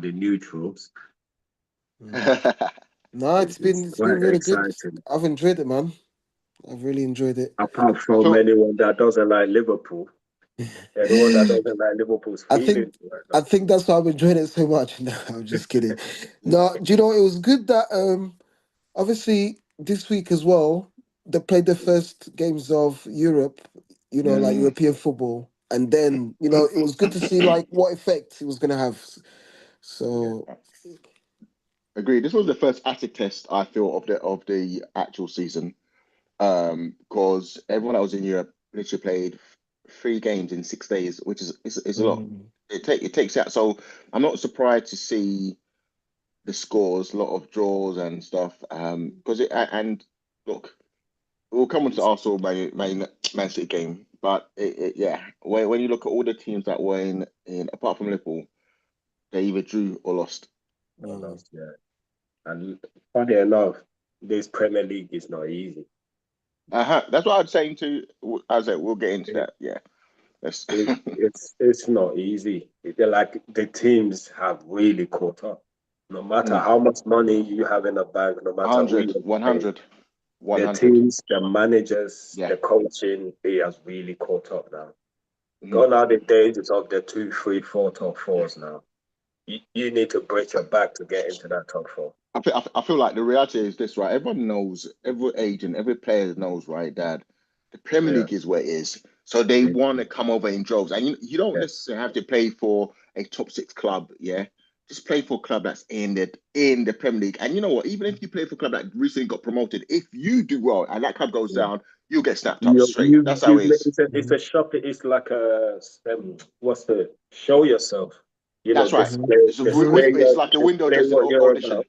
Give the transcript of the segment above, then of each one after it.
the neutrals. No, It's it's been quite really good. exciting. I've enjoyed it, man. I've really enjoyed it. Apart from So anyone that doesn't like Liverpool, anyone that doesn't like Liverpool's I think feelings right I now. think that's why I'm enjoying it so much. No, I'm just kidding. No, do you know it was good that obviously this week as well they played the first games of Europe, like mm, European football, and then it was good to see like what effect it was gonna have. Yeah, So agreed. This was the first acid test I feel of the actual season. Because everyone that was in Europe literally played 3 games in 6 days, which is a lot. mm, It takes out. So I'm not surprised to see the scores, a lot of draws and stuff. Because and look, we'll come on to Arsenal Man City game, but yeah, when you look at all the teams that were in apart from Liverpool, they either drew or lost. I mm. lost. Yeah, and funny enough, this Premier League is not easy. That's what I was saying to. I said we'll get into It, that. Yeah, let's it's not easy. They're like the teams have really caught up. No matter Mm. how much money you have in the bank, no matter who 100, you pay, 100, the 100. teams, the managers, Yeah. the coaching, it has really caught up now. Mm. Gone are the days of the two, three, four top fours now. You need to break your back to get into that top four. I feel like the reality is this, right? Everyone knows, every agent, every player knows, right, that the Premier Yeah, League is where it is. So they it- want to come over in droves. And you don't yeah, necessarily have to play for a top six club, yeah? Just play for a club that's in the Premier League. And you know what? Even if you play for a club that recently got promoted, if you do well and that club goes yeah. down, you'll get snapped up straight. That's how it is. It's a shop. It's like a what's the show yourself. That's right. Mhm. It's like a window display dressing what you're audition. about.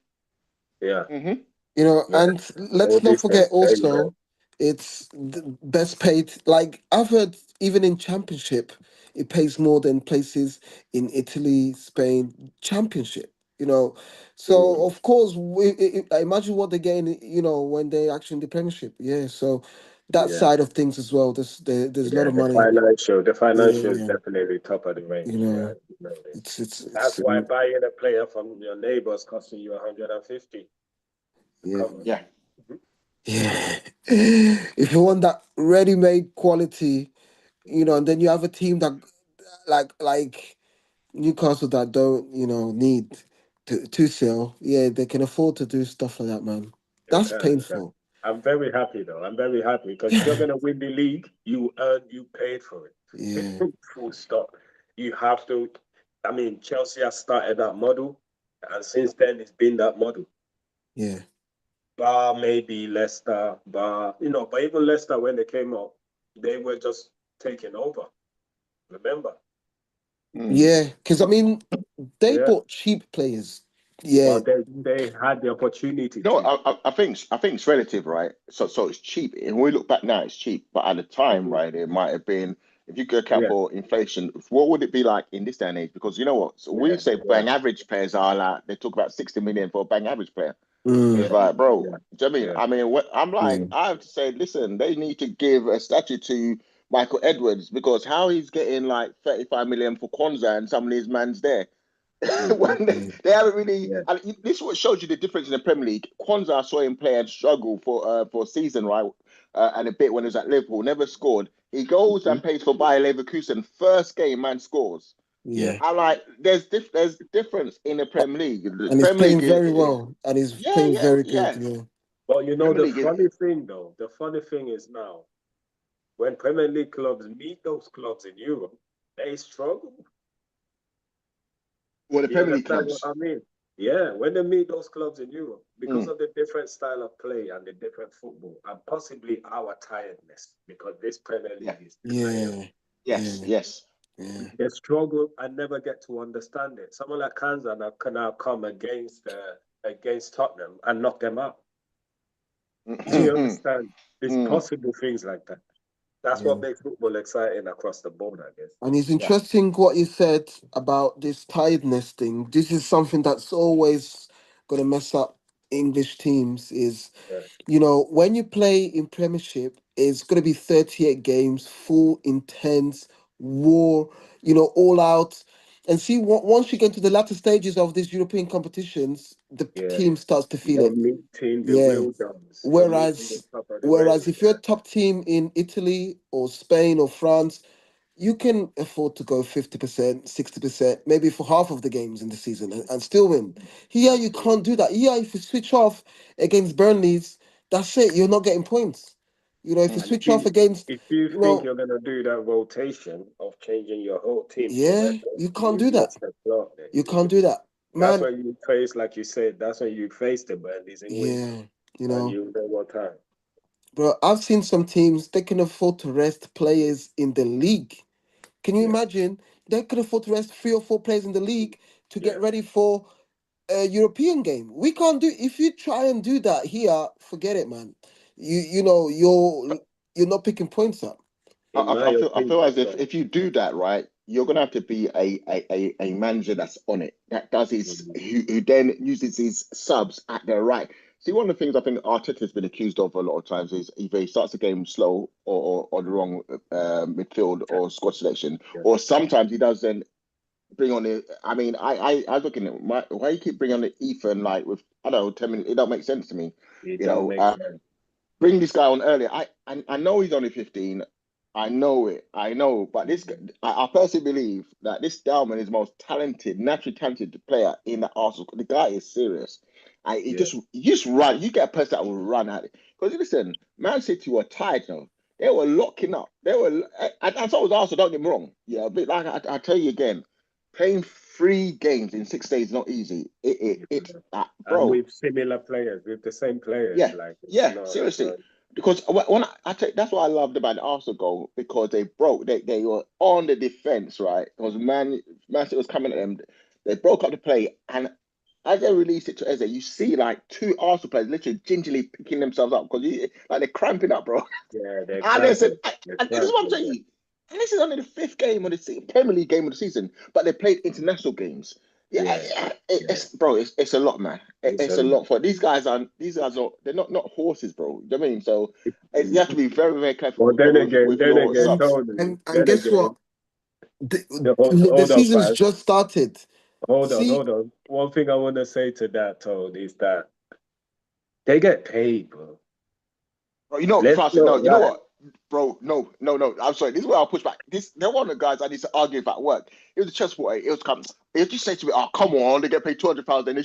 Yeah, Hmm. yeah. And let's not Audition, forget there you go. also, it's the best paid. Like I've heard, even in Championship, it pays more than places in Italy, Spain, Championship. You know, so Mm. of course, I imagine what they're getting. When they actually in the Premiership. Yeah, so that Yeah, side of things as well. There's a lot yeah. of money. The financial is Yeah, definitely top of the you range. Yeah, know, you know this. it's That's why buying a player from your neighbors costing you 150. yeah. Come on. Yeah. Yeah. If you want that ready-made quality, and then you have a team that like Newcastle that don't, need to sell, yeah, they can afford to do stuff like that, man. They That's can, they can. painful. I'm very happy though. I'm very happy because if you're gonna win the league, you paid for it. Yeah, Full stop. You have to. I mean, Chelsea has started that model, and since then it's been that model. yeah. Bar maybe Leicester, but even Leicester when they came up, they were just taking over. Remember? Mm. Yeah, because I mean, they Yeah. bought cheap players. Yeah, Well, they had the opportunity No, to. I think it's relative, right? So it's cheap. And when we look back now, it's cheap. But at the time, Mhm. right, it might have been if you could account Yeah, for inflation, what would it be like in this day and age? Because you know what? So we yeah, say yeah, bang average players are like they talk about 60 million for a bang average player. mm, It's yeah, like, bro, yeah, do you know what yeah. I mean? I'm like, yeah, I have to say, listen, they need to give a statue to Michael Edwards because how he's getting like 35 million for Kwanzaa and some of these man's there. Hmm. when yeah, they haven't really, Yeah. and this is what shows you the difference in the Premier League. Kwanzaa saw him play and struggle for a season, right? And a bit when he was at Liverpool, never scored. He goes Hmm. and plays for Bayer Leverkusen. First game, man scores. Yeah. yeah. I'm like, there's difference in the Premier League. The And he's Premier playing League very well, and he's yeah, playing yeah, very good. yeah. Yeah, But Premier the League is funny thing though, the funny thing is now when Premier League clubs meet those clubs in Europe, they struggle. well, the You Premier League understand what clubs. I mean? Yeah, when they meet those clubs in Europe, because Mm, of the different style of play and the different football, and possibly our tiredness, because this Premier yeah, League is tiring. yeah, yes, yeah, yes. yeah. They struggle and never get to understand it. Someone like Kanza now can now come against Tottenham and knock them out. Do you Mm, understand? It's mm, possible things like that. That's what Yeah. makes football exciting across the board, I guess. And it's yeah. interesting what you said about this tiredness thing. This is something that's always going to mess up English teams. Is Yeah. when you play in Premiership, it's going to be 38 games, full, intense war. All out. And see, once you get to the latter stages of these European competitions, the Yeah. team starts to feel You're it. meeting the Yeah. real dogs. You're meeting the Whereas, top of the whereas range. if you're a top team in Italy or Spain or France, you can afford to go 50%, 60%, maybe for half of the games in the season and still win. Here, you can't do that. Here, if you switch off against Burnley's, that's it. You're not getting points. If you Mm. And switch off against, if you you think know, you're gonna do that rotation of changing your whole team to yeah, record, you can't you do that. missed the plot there. You can't do that. That's Man, when you face, like you said, that's when you face the Burnleys in winter, yeah, you and know, you know what time. bro, I've seen some teams, they can afford to rest players in the league. Can you Yeah, imagine? They could afford to rest 3 or 4 players in the league to yeah. get ready for a European game. We can't do if you try and do that here, forget it, man. You're not picking points up. In my I feel opinion, as so. if you do that right, you're gonna have to be a manager that's on it, that does his Mm, who then uses his subs at their right. See, one of the things I think Arteta's been accused of a lot of times is either he starts the game slow or the wrong midfield or squad selection, yeah. or sometimes he doesn't bring on it. I mean, I was looking at why you keep bringing on the Ethan like with I don't know 10 minutes. It don't make sense to me. It You don't know, make sense. bring this guy on earlier. I know he's only 15. I know it. I know, but I personally believe that this Dalman is the most talented, naturally talented player in the Arsenal. The guy is serious. Yeah, You just run. You get a person that will run at it. Because listen, Man City were tired now. They were locking up. They were, and so was Arsenal. Don't get me wrong. Yeah, but like I tell you again, playing 3 games in 6 days is not easy. and Bro. with similar players, with the same players, Yeah, like yeah, seriously. no, Because I take that's what I loved about the Arsenal goal because they were on the defense, right? Because Man City was coming at them, they broke up the play, and as they released it to Eze, you see like 2 Arsenal players literally gingerly picking themselves up because like they're cramping up, bro. yeah, they're And they said, cramping, they're and this is what I'm cramping. saying. And this is only the 5th game of the Premier League game of the season, but they played international games. Yeah, Yeah, yeah, it's bro, it's a lot, man. it's It's a a lot for these guys are they're not horses, bro. You know what I mean? So you have to be very, very careful But with then your again, And subs. Tony, and then guess again, what? The, the hold on, season's fast. just started. See, Hold on. One thing I want to say to that, Tony, is that they get paid, bro. Bro, you know, Let's Francis, not no, you know lie. what? Bro, no. I'm sorry. This is where I'll push back. They're one of the guys I need to argue about work. It was a chess boy. It was come. It just say to me, "Oh, come on, they get paid 200,000. I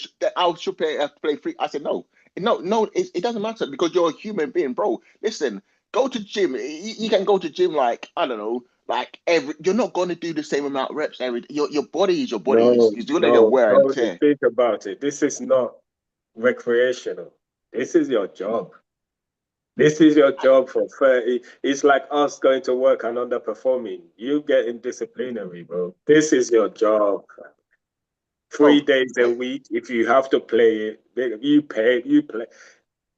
should have to play free." I said, no. It doesn't matter because you're a human being, bro. Listen, go to gym. You can go to gym like I don't know, like every. You're not going to do the same amount of reps every. Your body is your body. No, It's going to get wear and Tony, tear. think about it. This is not recreational. This is your job. This is your job for 30. It's like us going to work and underperforming. You getting disciplinary, bro. This is your job. Three Bro, days a week. If you have to play it, you pay, you play.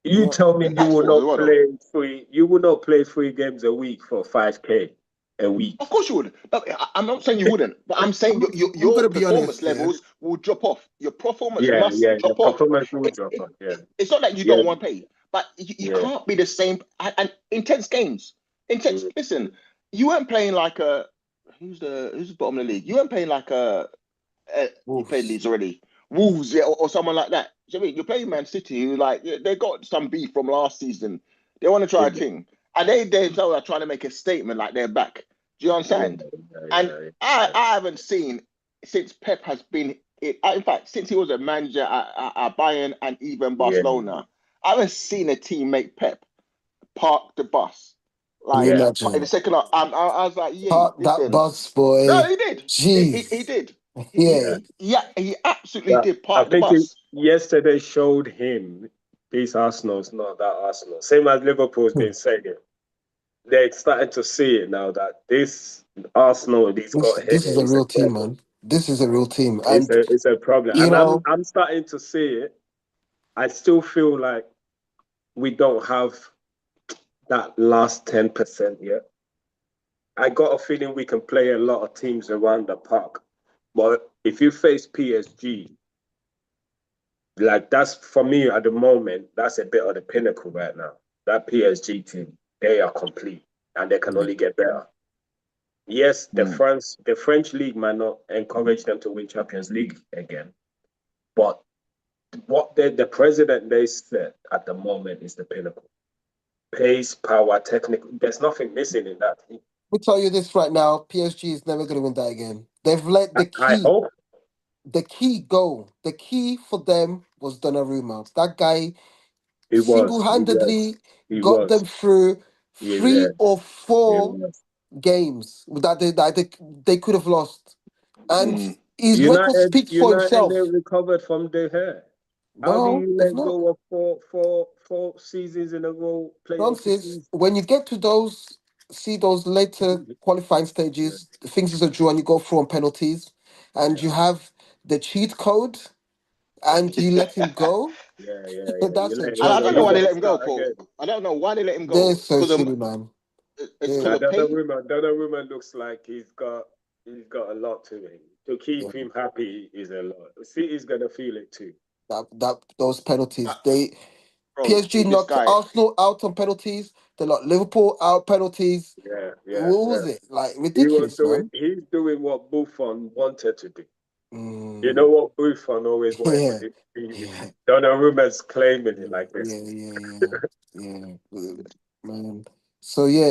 You no, tell me you that's will football as not well, though. play you will not play 3 games a week for 5K a Of week. course you would. No, I'm not saying you wouldn't, but I'm saying I'm your gonna be performance honest, yeah. levels will drop off. Your performance Yeah, must yeah, your drop off. performance will drop off. Yeah, It's not that you yeah, don't want to play, but you yeah. can't be the same. And intense games, intense. Mm, Listen, you weren't playing like a who's the bottom of the league. You weren't playing like you played Wolves. Leeds already, Wolves, yeah, or someone like that. Do you know what I mean? You're playing Man City, who like they got some beef from last season. They want to try a yeah, thing, and they themselves are trying to make a statement like they're back. Do you yeah, understand? And yeah, yeah. I haven't seen since Pep has been. In fact, since he was a manager at Bayern and even Yeah, Barcelona, I haven't seen a team make Pep park the bus. Can you Like yeah. in the imagine? second half, I was like, "Yay, Park that listen." bus, No, boy. he did. He Jeez. did. Yeah. Yeah, he absolutely Yeah, did I park the think bus. yesterday showed him this Arsenal is not that Arsenal. Same as Liverpool's been saying. They're starting to see it now that this Arsenal he's This got here this is a is a real team, problem. man. This is a real team. And It's a problem, you and know, I'm starting to see it. I still feel like we don't have that last 10% yet. I got a feeling we can play a lot of teams around the park, but if you face PSG, like that's for me at the moment, that's a bit of the pinnacle right now. That PSG team, they are complete and they can only get better. Yes, Mm. the French league might not encourage them to win Champions League again, but what the president they said at the moment is the pinnacle. Pace, power, technical. There's nothing missing in that team. Let me tell you this right now: PSG is never going to win that again. They've let I hope the key for them was Donnarumma. That guy he was. He was. single-handedly He got them was. through Yeah, three or he four was. games that they could have lost, and Mm. his record speaks for United, they himself. recovered from their hair. How do No, you they've let not. go of four seasons in a row playing Francis, overseas? when you get to those later qualifying Yeah, stages, things is a draw and you go through on penalties, and yeah, you have the cheat code, and you let him go. yeah. You That's a let And him I go. don't joke, know You why got they man. to let him go start for. again. I don't know why they let him They're go so because silly, man. it's Yeah, because of pay. Donnarumma looks like he's got a lot to him. To yeah. keep him happy is a lot. City's gonna feel it too. That those Uh, penalties. Bro, PSG this knocked guy, Arsenal out on penalties. They knocked Liverpool out penalties. What Yeah. was it? Like ridiculous, man. He's doing what Buffon wanted to do. You know Mm, what Buffon always wanted to yeah, do? yeah. Donnarumma's claiming it like this. Yeah. Man. So yeah,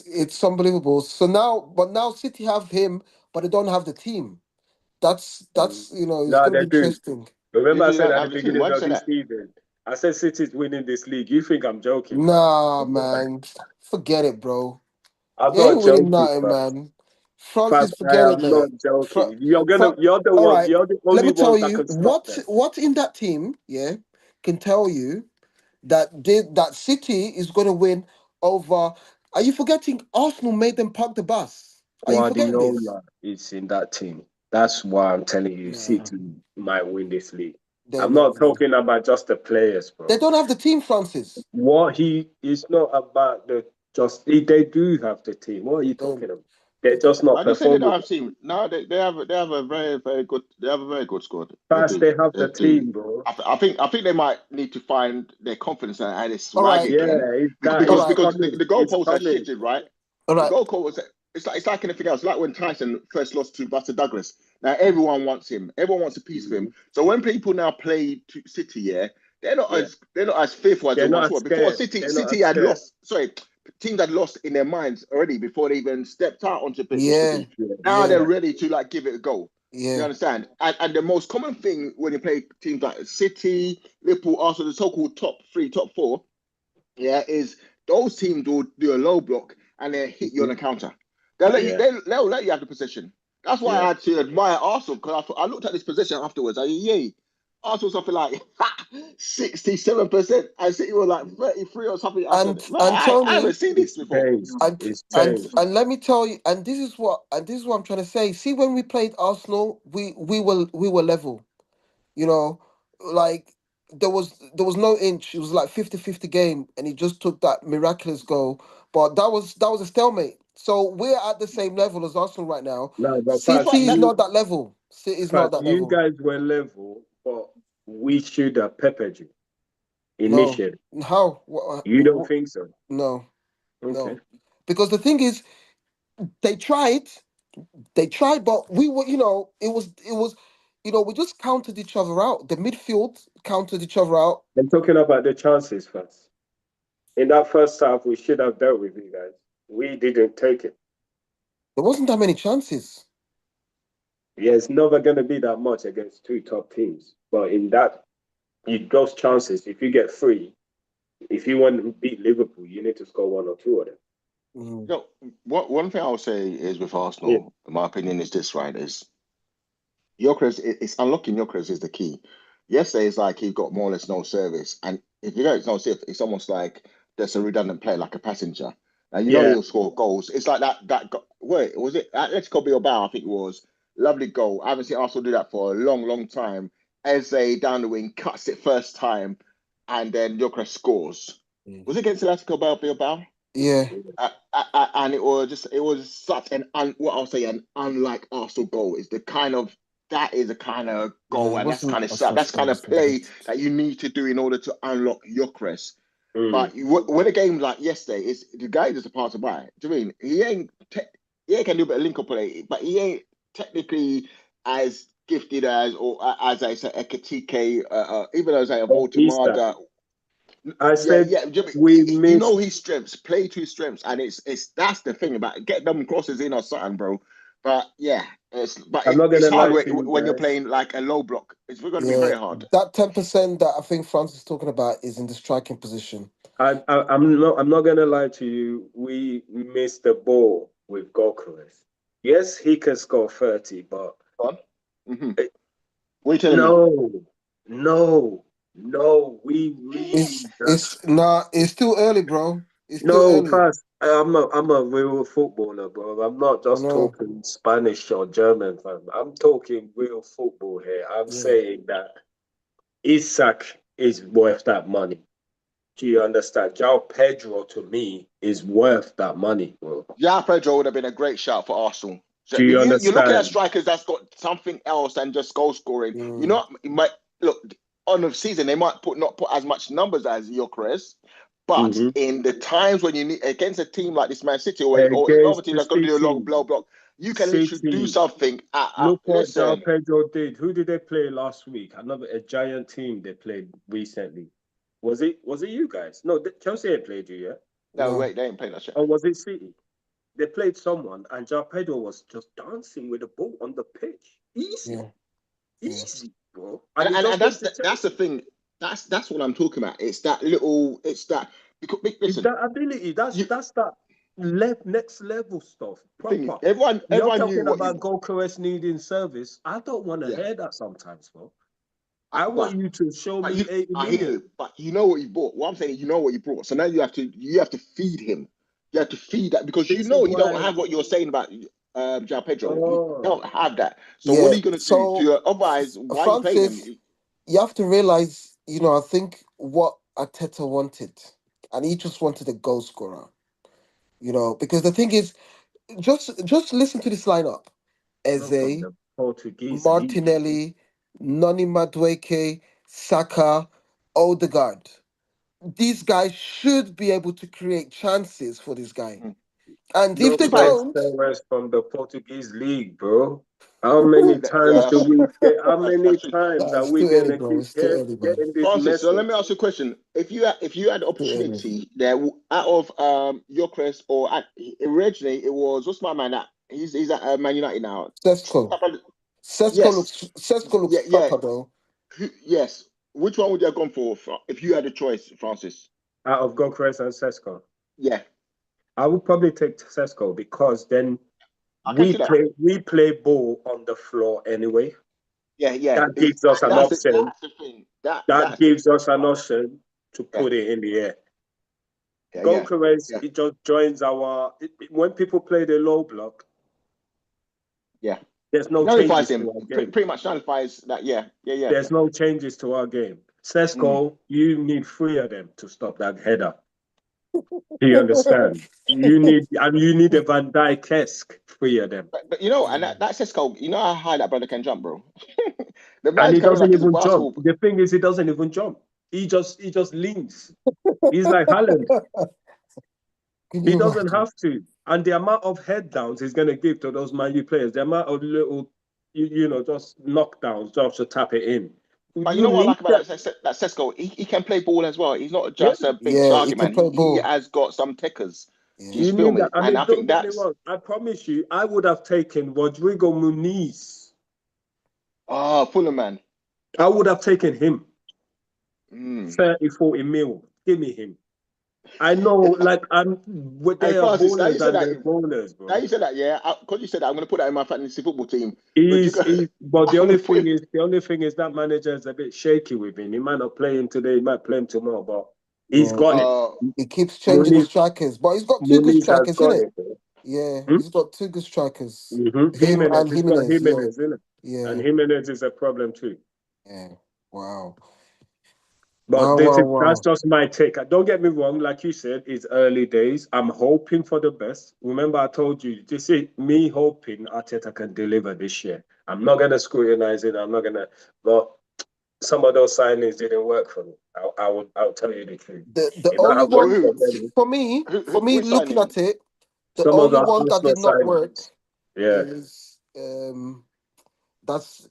it's unbelievable. So now City have him, but they don't have the team. That's it's No, gonna they be do. interesting. Remember, I you said don't at the have the team. beginning Why do you of say this that? season, I said City's winning this league. You think I'm joking, fam? Nah, man, forget it, bro. I'm You not ain't winning joking, nothing, fam. man. Fam, Francis, I forget it, am not mate. joking. All right, You're the let only me tell ones that you can stop them. what in that team, yeah, can tell you that City is going to win over. Are you forgetting Arsenal made them park the bus? Are you forgetting this? Guardiola is in that team. That's why I'm telling you, Nah, City might win this league. they're I'm not not winning. talking about just the players, They bro. don't have the team, Francis. What he is not about the just they do have the team. What are They you don't. talking about? They're They just don't. not I just say they don't performing. have team. No, they have a very good squad. They Fast, do. they have They the do. team, bro. I think they might need to find their confidence and it's All right, rising again Yeah, it's because that. all because right, because the, Coming. the It's goalposts are coming. shifted, right? all The right. goalpost was it's like anything else. Like when Tyson first lost to Buster Douglas. Now everyone wants him. Everyone wants a piece of him. Mhm. So when people now play to City, yeah, Yeah, they're not as fearful as they they're once not were. as Before scared. City They're not City as had scared. lost. Sorry, teams had lost in their minds already before they even stepped out onto pitch for Yeah, City. Yeah, Now yeah, they're yeah. ready to like give it a go. You yeah. understand? And the most common thing when you play teams like City, Liverpool, Arsenal, the so-called top three, top four, yeah, is those teams will do a low block and they hit you on Mhm. a counter. They'll let you. Yeah, They'll let you have the possession. That's why yeah. I actually admire Arsenal because I looked at this possession afterwards. Yay, Arsenal something like 67%. I see you were like 33 or something. I said, man, And I haven't Tony, seen this It's before. changed. and It's and changed. and let me tell you, and this is what I'm trying to say. See, when we played Arsenal, we were level. You know, like there was no inch. It was like 50-50 game, and he just took that miraculous goal. But that was a stalemate. So we're at the same level as Arsenal right now. No, but fast. City is not that level. City is not Fast. that You level. guys were level, but we should have peppered you No, initially. how? You don't think so? No, Okay. no, because the thing is, they tried. They tried, but we were, it was, we just counted each other out. The midfield counted each other out. I'm talking about the chances first. In that first half, we should have dealt with you guys. We didn't take it. There wasn't that many chances. Yeah, it's never going to be that much against two top teams. But in that, those chances, if you get three, if you want to beat Liverpool, you need to score one or two of them. Mm. You know, what one thing I'll say is with Yeah. Arsenal, in my opinion, is this right? Is Gyökeres, it's unlocking Gyökeres is the key. Yesterday, it's like he got more or less no service. And if you don't know, it's almost like there's a redundant player, like a passenger. And you know Yeah. he'll score goals. It's like wait, was it Atletico Bilbao? I think it was. Lovely goal. I haven't seen Arsenal do that for a long, long time. Eze down the wing cuts it first time, and then Gyökeres scores. Mm. Was it against Atletico Bilbao? Yeah, And it was such what I'll say an unlike Arsenal goal is the kind of that is a kind of no, goal it and that's wasn't kind of as such that's kind of devastating. play that you need to do in order to unlock Gyökeres. Mm. But when a game like yesterday is the guy just a passer by. Do you mean he ain't he can do a bit of link up play, but he ain't technically as gifted as or as I say a Ekitike, even as I a Oh, Isak. Voltemada. I said we You missed. know his strengths, play to his strengths, and it's that's the thing about it. Get them crosses in or something, bro. But yeah, I'm not it's gonna hard lie to you when you're guys. playing like a low block. It's going to be Yeah, very hard. that 10% that I think Francis is talking about is in the striking position. I'm not gonna lie to you. We missed the ball with Gokaris. Yes, he can score 30, but Mm-hmm. it, What are you telling me? no. We really It's still early, bro. It's still no early. fast. I'm a real footballer, bro. I'm not I just know. talking Spanish or German, fam. I'm talking real football here. I'm Yeah. saying that Isak is worth that money. Do you understand? João Pedro to me is worth that money, bro. Yeah, Pedro would have been a great shout for Arsenal. So, Do you you're looking at understand? strikers that's got something else than just goal scoring. You Mm, know, it might look on the season they might not put as much numbers as Gyökeres, but Mm-hmm. in the times when you need against a team like this Man City or other Against team the that's going to do a long City, blow block, you can literally do City. something. Look what João Listen, Pedro did. Who did they play last week? Another a giant team they played recently. Was it you guys? No, Chelsea ain't played you yet. no, no. wait, they ain't playing that shit. Or was it City? They played someone, and João Pedro was just dancing with the ball on the pitch. Easy, Yeah. easy, bro. And he And just went to that's the Chelsea. thing. That's what I'm talking about. It's that little. It's that because It's listen, that ability. That's you that's that next level stuff. thing is Proper. You're everyone knew talking what about you. Gokares needing service. I don't want to Yeah, hear that sometimes, bro. I want but you to show but me you, 80 I hear million. you. But you know what you brought. What I'm saying, you know what you brought. So now you have to feed him. You have to feed that because you This is know you don't why. have what you're saying about João Pedro. You Oh, don't have that. So what Yeah. are you going to do? So, Otherwise, why are you playing him? Francis, you have to realize, I think what Arteta wanted, and he just wanted a goal scorer, because the thing is, just listen to this lineup: not from Eze, the Portuguese league. Martinelli, Noni Madueke, Saka, Odegaard. These guys should be able to create chances for this guy. Mm. And if No they If I French don't, players from the Portuguese league, bro. How many yeah, times do we get? How many that's true. times nah, are it's we too early, gonna bro. keep It's too early, man. getting this Francis, so let message? me ask you a question. If you had the Too early. opportunity there out of Gyökeres originally it was what's my man at he's at Man United now. Sesko. Yes, Sesko looks yeah. proper though. Yes. Which one would you have gone for if you had a choice, Francis? Out of Gokares and Sesko, Yeah, I would probably take Sesko because then I can we see that. play ball on the floor anyway. Yeah. That gives us And an option. that's the thing. That That's the gives thing. us an option to Yeah, put it in the air. yeah. Gokares, Yeah. it just joins when people play the low block, Yeah. there's It no nullifies changes him. to our game. Pretty much nullifies that. Yeah. There's no changes to our game. Mm. Sesko, you need three of them to stop that header. Do you understand? You need a Van Dijk-esque three of them. But and that says Cole, you know how high that brother can jump, bro. The And man's he coming doesn't like he's a even jump. basketball. The thing is, he doesn't even jump. He just leans. He's like Haaland. Can He you doesn't imagine? have to. And the amount of head downs he's going to give to those Man U players, the amount of little, just knockdowns just to tap it in. But you You know what I need like about that. that Sesko? He can play ball as well. He's not Yeah, just a big Yeah, he target can man. play He ball. has got some tickers. Do you Yeah. you feel need that. me? I And mean, I don't think get me that's wrong. I promise you, I would have taken Rodrigo Muniz. Fulham man. I would have taken him. Mm. 30, 40 mil. Give me him. I know, like, Hey they are Francis, now you bowlers said and that. they're bowlers, Now bro. you said that, yeah. Because you said that, I'm going to put that in my fantasy football team. But But the I'm only going to put thing him. is, that manager is a bit shaky with him. He might not play him today. He might play him tomorrow, but he's Yeah. got it. Uh, He keeps changing the Muniz, strikers, but he's got two good Muniz has strikers, isn't got it? it. Bro. Yeah, Hmm? he's got two good strikers. Him Jimenez, and he's got Jimenez. Yeah, Jimenez, isn't it? And yeah, Jimenez is a problem too. yeah. Wow, But wow, that's wow. just my take. Don't get me wrong, like you said, it's early days. I'm hoping for the best. Remember, I told you, this is me hoping Arteta can deliver this year. I'm not gonna scrutinize it. I'm not gonna, but some of those signings didn't work for me. I'll tell you the truth. The It might only have so worked one for many. for me, who we looking signing? at it, The Some of only the one that Arsenal did not work signings. Yeah, is that's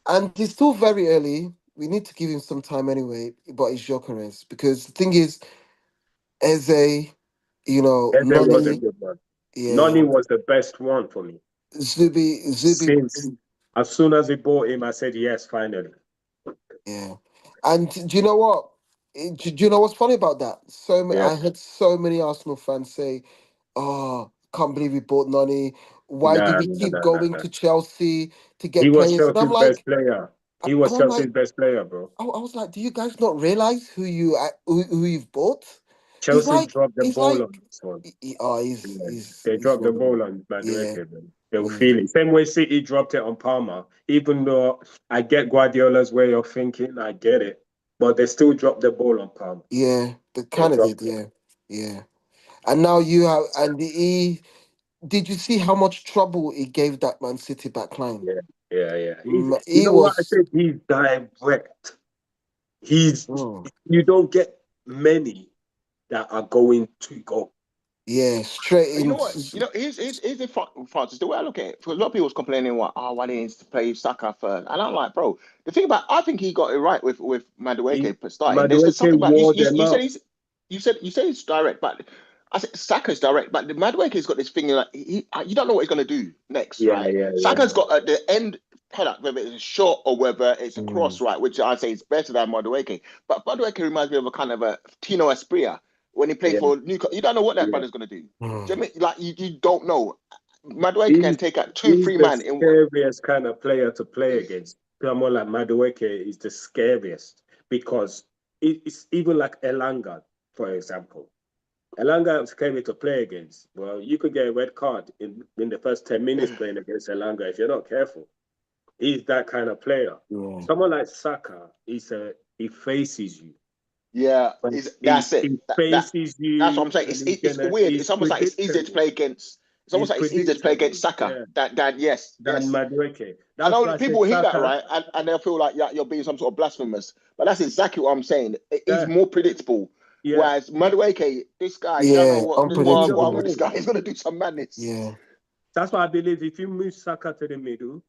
and it's still very early. We need to give him some time anyway, but it's Gyökeres because the thing is, Eze, Eze was a Nani, good one. yeah, Nani was the best one for me. Zubi, Since as soon as they bought him, I said yes, finally. yeah. And do you know what? Do you know what's funny about that? Yeah, I heard so many Arsenal fans say, "Oh, can't believe we bought Nani. Why did nah, we nah, keep nah, nah, going nah. to Chelsea to He get was players?" And Chelsea's best player. He was I'm Chelsea's like, best player, bro. I was like, do you guys not realize who you've bought? Chelsea dropped the He's ball like, on this one. oh, Yeah, they he's dropped the one of ball them. on Yeah, Madueke, man. They will yeah, feel it. Same way City dropped it on Palmer. Even though I get Guardiola's way of thinking, I get it. But they still dropped the ball on Palmer. yeah. They They kind of did, dropped it. yeah, yeah. And now you have, and he did you see how much trouble he gave that Man City back line? Yeah, yeah, yeah. You He know what I was, said? He's direct. He's mm, you don't get many that are going to go. yeah, straight You in. know what? Here's the Francis. The way I look at it, for a lot of people was complaining, why didn't he play Saka first? And I'm like, bro, the thing about, I think he got it right with He, Madueke starting. There's just Madueke something about wore them you said out. you say it's direct, but I said Saka's direct, but the Madueke's got this thing like you don't know what he's gonna do next, Yeah, right? yeah, yeah. Saka's got the end header, whether it's a shot or whether it's a cross, Mm, right? Which I say is better than Madueke. But Madueke reminds me of a kind of a Tino Asprilla when he played Yeah, for Newcastle. You don't know what that yeah. brother's gonna do. Do you mm. know what I mean? Like you don't know. Madueke can He's take out two, he's three the man in. scariest kind of player to play against. Someone like Madueke is the scariest because it's even like Elanga, for example. Elanga is scary to play against. Well, you could get a red card in the first 10 minutes playing against Elanga if you're not careful. He's that kind of player. Yeah, Someone like Saka, he faces you. Yeah, But is that's it. he faces That's what you I'm saying. and It's weird. he's It's almost like it's easier to predictable. play against. It's He's almost like it's easier to play predictable. against Saka. Yeah. That yes, Than yes. Madueke. I That's know why I that say people hear that Saka. right, and they'll feel like you're being some sort of blasphemous. But that's exactly what I'm saying. He's Yeah, more predictable. yeah. Whereas Madueke, this guy, you don't know yeah, what You what don't what unpredictable. with this know. guy. He's gonna do some madness. Yeah, That's why I believe if you move Saka to the middle,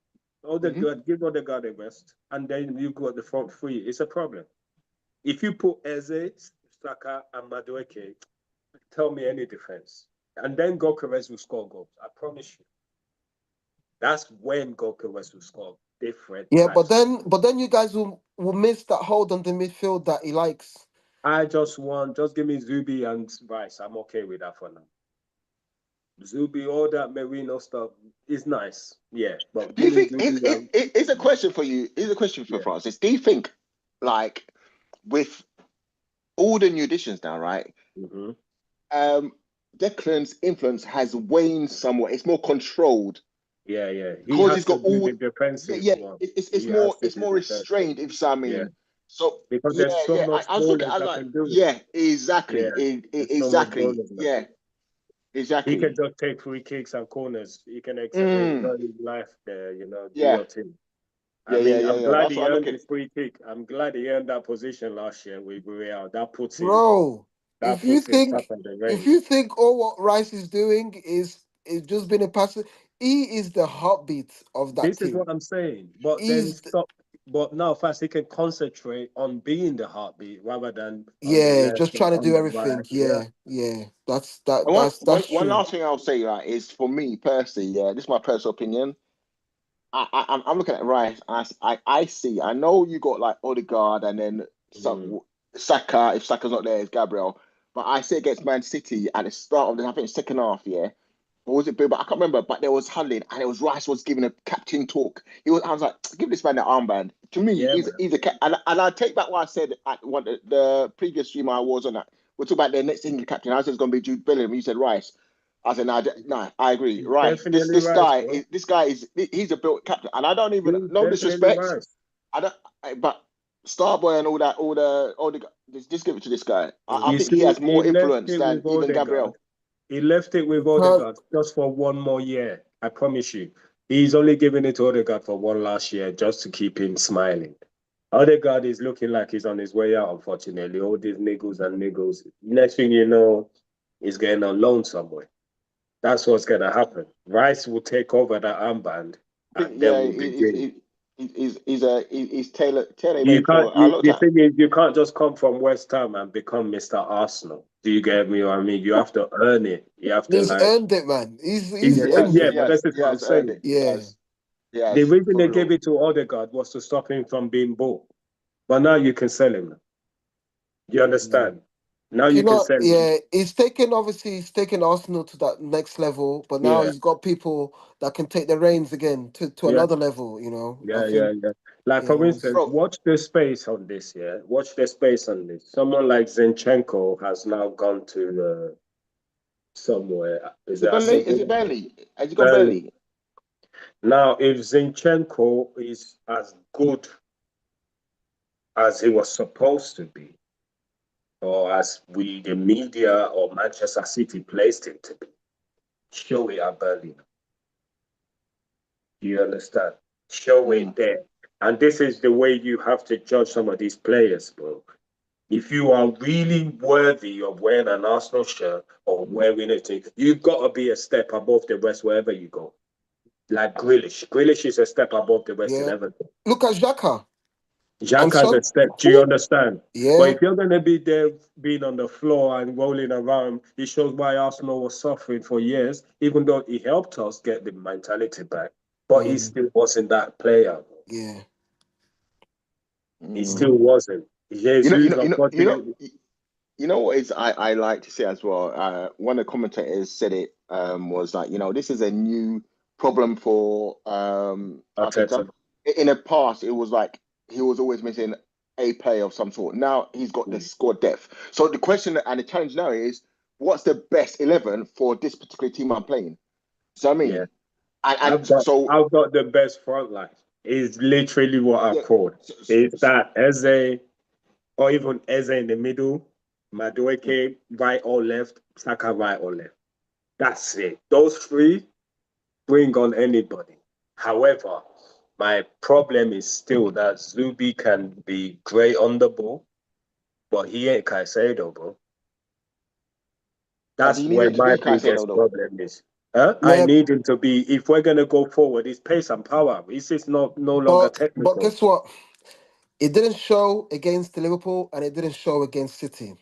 Hmm. give Odegaard a rest, and then you got the front three, it's a problem. If you put Eze, Saka, and Madueke, tell me any defense. And then Gokeres will score goals. I promise you. That's when Gokeres will score different yeah. types. But then you guys will miss that hold on the midfield that he likes. Just give me Zubi and Rice. I'm okay with that for now. Zubi, all that Merino stuff is nice. Yeah, but Do you give me think Zubi and it's a question for you? Here's a question for yeah. Francis. Do you think like with all the new additions now, right? Mm-hmm. Um, Declan's influence has waned somewhat. It's more controlled Yeah, yeah. He because he's has to got do all. the Yeah, defensive yeah. one. It's He has more to do the defensive. restrained. If I Yeah, mean, so because yeah, there's so yeah. much I was looking. ballers I was that like, can do it. yeah, exactly, Yeah, there's so much exactly, ballers now. yeah, He can exactly. just take free kicks and corners. He can Mm, enjoy his life there. Do yeah, your thing. I yeah, yeah, mean, yeah, I'm yeah. glad That's he what I look earned at his it. free kick. I'm glad he earned that position last year with Real. Bro, That puts him top of the if range. you think all what Rice is doing is just being a passer, he is the heartbeat of that This is team. what I'm saying. But then He's stop. But now first he can concentrate on being the heartbeat rather than on the yeah, left just or trying to on do the right. everything. Yeah. Yeah, yeah. And That's one true. last thing I'll say, right, is for me personally, yeah, this is my personal opinion. I'm looking at Rice. I see. I know you got like Odegaard and then Mm. some Saka. If Saka's not there, it's Gabriel. But I say against Man City at the start of the I think second half, yeah. Or was it Bill? But I can't remember. But there was huddling and it was Rice was giving a captain talk. I was like, give this man the armband. To me, Yeah, man. he's a and I take back what I said at one the previous stream I was on that. We're talking about the next England captain. I said it's going to be Jude Bellingham. You said Rice. I said, no, I agree. Right. Definitely right, bro. This guy he's a built captain. And I don't even He's no definitely disrespect. right. I don't but Starboy and all the just give it to this guy. I You think he see, has he more left influence it than with even Odegaard. Gabriel. He left it with You can't. Odegaard just for one more year. I promise you. He's only giving it to Odegaard for one last year just to keep him smiling. Odegaard is looking like he's on his way out, unfortunately. All these niggles and niggles. Next thing you know, he's getting on loan somewhere. That's what's gonna happen. Rice will take over that armband, and then we'll begin. He's tailor You made can't. for. I looked The at. thing is, you can't just come from West Ham and become Mr. Arsenal. Do you get me? What I mean, you have to earn it. You have to He's like. earned it, man. He's earned Yeah, it. but this is He what I'm has earned saying. it. Yeah. He The has reason for they real. gave it to Odegaard was to stop him from being bought. But now you can sell him. You understand? Now You you can know, sell him. yeah, he's taken Arsenal to that next level, but now Yeah, he's got people that can take the reins again to yeah, another level, you know. I yeah, yeah, think, yeah. Like you for know, instance, Bro, watch the space on this. Yeah, watch the space on this. Someone like Zinchenko has now gone to somewhere. Is is it it Burnley? Aston Is it Villa? Burnley? Has he gone Burnley. Burnley? Now, if Zinchenko is as good as he was supposed to be, or as we, the media or Manchester City placed him to be, show it at Burnley. Do you understand? Show it there. And this is the way you have to judge some of these players, bro. If you are really worthy of wearing an Arsenal shirt or wearing it, you've got to be a step above the rest wherever you go. Like Grealish. Grealish is a step above the rest in yeah. Everton. Look at Xhaka and Jack has Son. a step. Do you understand? But Yeah. if you're going to be there being on the floor and rolling around, it shows why Arsenal was suffering for years, even though he helped us get the mentality back. But he Mm, still wasn't that player. yeah. He Mm. still wasn't. You know, you Jesus, know, you know, you know, unfortunately. you know what is I like to say as well. One of the commentators said it was like, this is a new problem for Arteta. Arteta. In the past, it was like he was always missing a player of some sort. Now he's got the squad depth. So the question and the challenge now is, what's the best 11 for this particular team I'm playing? So I Yeah. mean, and so I've got the best front line. Is literally what I've yeah, called. so, Is so, that Eze or even Eze in the middle, Madueke right or left, Saka right or left. That's it. Those three bring on anybody. However, my problem is still that Zubi can be great on the ball, but he ain't Caicedo, bro. but do That's you need where him to my be Caicedo biggest though? problem is. Huh? I Yeah. need him to be. If we're gonna go forward, it's pace and power. It's just no longer But technical. guess what? It didn't show against Liverpool and it didn't show against City.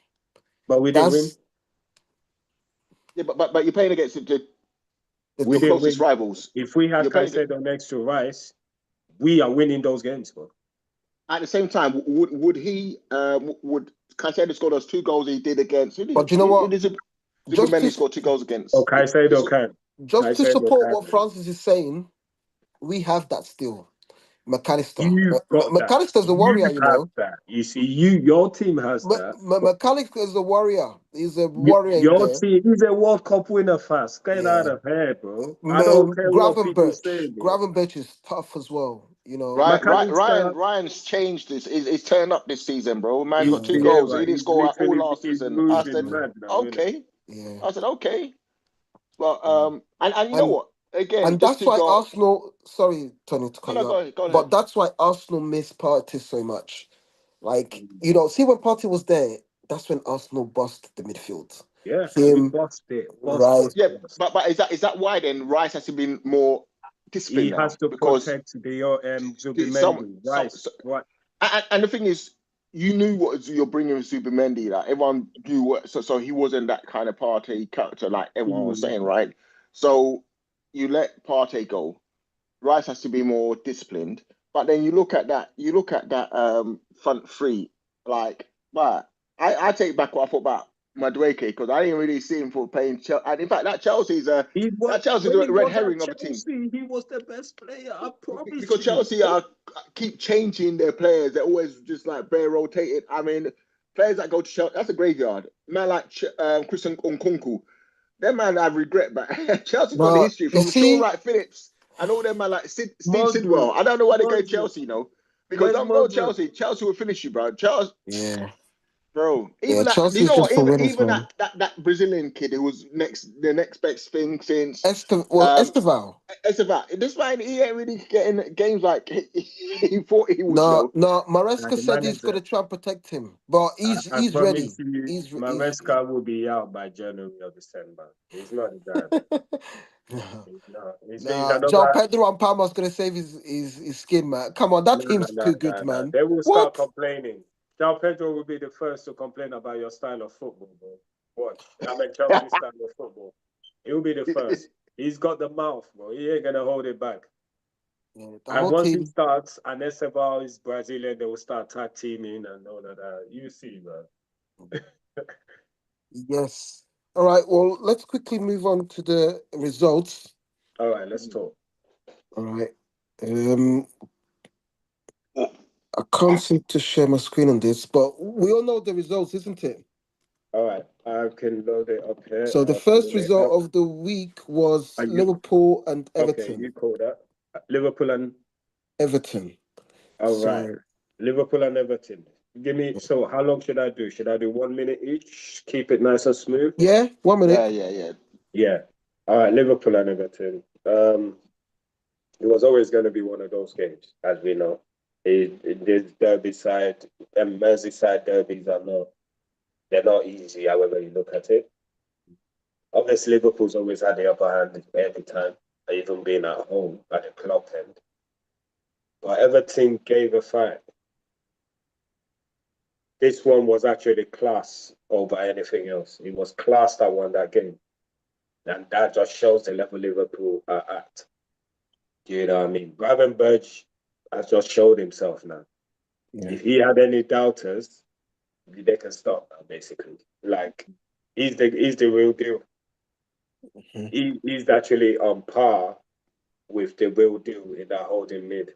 But we didn't win. That's Yeah, but you're playing against the We your didn't closest win. rivals. If we had You're playing Caicedo next to Rice, we are winning those games, bro. at the same time. Would he would Caicedo score those 2 goals he did against? but you know what? Who did Just to Zubimendi score 2 goals Oh, against? Caicedo can. just to Caicedo support what can. Francis is saying, we have that still. McAllister. You've got that. McAllister's a You warrior, you have know. that. You see, your team has that. But McAllister is a warrior. He's a warrior in your there. team is a World Cup winner fast. Get out Yeah. of here, bro. I don't care what people say, bro. Gravenberch is tough as well, you know. McAllister Ryan's changed this. He's turned up this season, bro. Man is got two Yeah. goals. He Sierra. didn't He's score all literally last he's season. I losing said, Yeah. mad now, isn't it? okay. Yeah. I said, okay. But Yeah. and you know And what? Again, and just that's to why go. Arsenal, sorry, Tony, to No, cut no, you up, go ahead. but that's why Arsenal miss Partey so much. Like, you know, see when Partey was there, that's when Arsenal bust the midfield. Yeah, we Him, bust it. Bust, right? bust, Yeah, bust. but is that why then Rice has to be more He disciplined has now? to Because protect the some Zubimendi. some, Rice. Right. and the thing is, you knew what you're bringing with Zubimendi. Like everyone knew what, so he wasn't that kind of Partey character like everyone was saying, right? So you let Partey go. Rice has to be more disciplined. But then you look at that front three, like, but I take back what I thought about Madueke because I didn't really see him for playing Chelsea. And in fact, that Chelsea's When a he red was at herring of a team Chelsea, he was the best player. I promise because you. Chelsea are keep changing their players. They're always just like bare rotated. I mean, players that go to Chelsea, that's a graveyard. Man like Christian Nkunku, that man I regret, but Chelsea's got the But history you from Sean see, Wright Phillips and all them man like Steve Sidwell. Modric. I don't know why they go to Modric. Chelsea, because Where's don't go to Modric? Chelsea. Chelsea will finish you, bro. Chelsea, yeah. Bro, Yeah, even that, you Chelsea's know just what? for Even winners, even man. that Brazilian kid who was the next best thing since um Esteval. Esteban. This man, he ain't really getting games like he thought he would No, though. no. Now, Maresca the said he's manager, gonna try and protect him, but I he's ready. promise you, He's Maresca will be out by January or December. He's not the guy, man. no, He's not. He's no. João another. Pedro and Palmer's gonna save his skin, man. Come on, that No, no, team's no, too good, no, no. man. They will start What? complaining. João Pedro will be the first to complain about your style of football, bro. Watch. I mean, Chelsea's style of football. He'll be the first. He's got the mouth, bro. He ain't gonna hold it back. Yeah, the And whole once he team. starts, and Esteban is Brazilian, they will start tag teaming and all of that. You see, man. Yes. All right. Well, let's quickly move on to the results. All right, let's talk. All right. I can't seem to share my screen on this, but we all know the results, isn't it? All right, I can load it up here. So the I'll first pull it result up. of the week was Are you Liverpool and okay? Everton. You call that Liverpool and Everton. all right, So Liverpool and Everton. Give me. So how long should I do? Should I do 1 minute each? Keep it nice and smooth. yeah, 1 minute. Yeah. Yeah. All right, Liverpool and Everton. It was always going to be one of those games, as we know. This Derby side and Merseyside derbies are not. They're not easy. However you look at it. Obviously, Liverpool's always had the upper hand every time, even being at home at the club end. But Everton gave a fight. This one was actually class over anything else. It was class that won that game. And that just shows the level Liverpool are at. You know what I mean? Gravenberch has just showed himself now. Yeah. If he had any doubters, they can stop now, basically. Like, he's the real deal. He's actually on par with the real deal in that holding mid.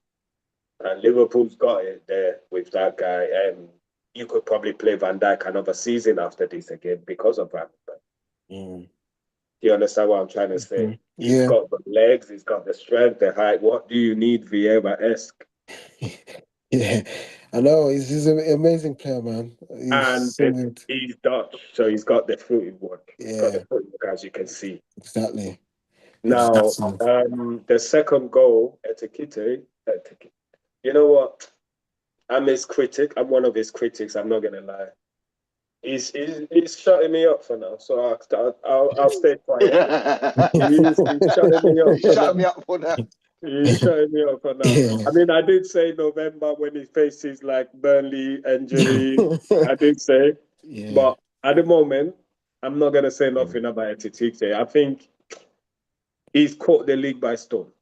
And Liverpool's got it there with that guy. And you could probably play Van Dijk another season after this again because of that. Mm. Do you understand what I'm trying to say? He's Yeah. got the legs, he's got the strength, the height. What do you need, Vieira-esque? Yeah. I know. He's an amazing player, man. He's And so good. he's Dutch, so he's got the footwork. He's got the Yeah, footwork, as you can see. exactly. Now, the second goal, Etikite, you know what? I'm his critic. I'm one of his critics. I'm not gonna lie. He's shutting me up for now, so I'll stay quiet. He's shutting me up He for shut now. me up for that. He's shutting me up for now. Yeah. I mean, I did say November when he faces like Burnley injury. I did say, Yeah. but at the moment, I'm not gonna say nothing about Etitike. I think he's caught the league by storm.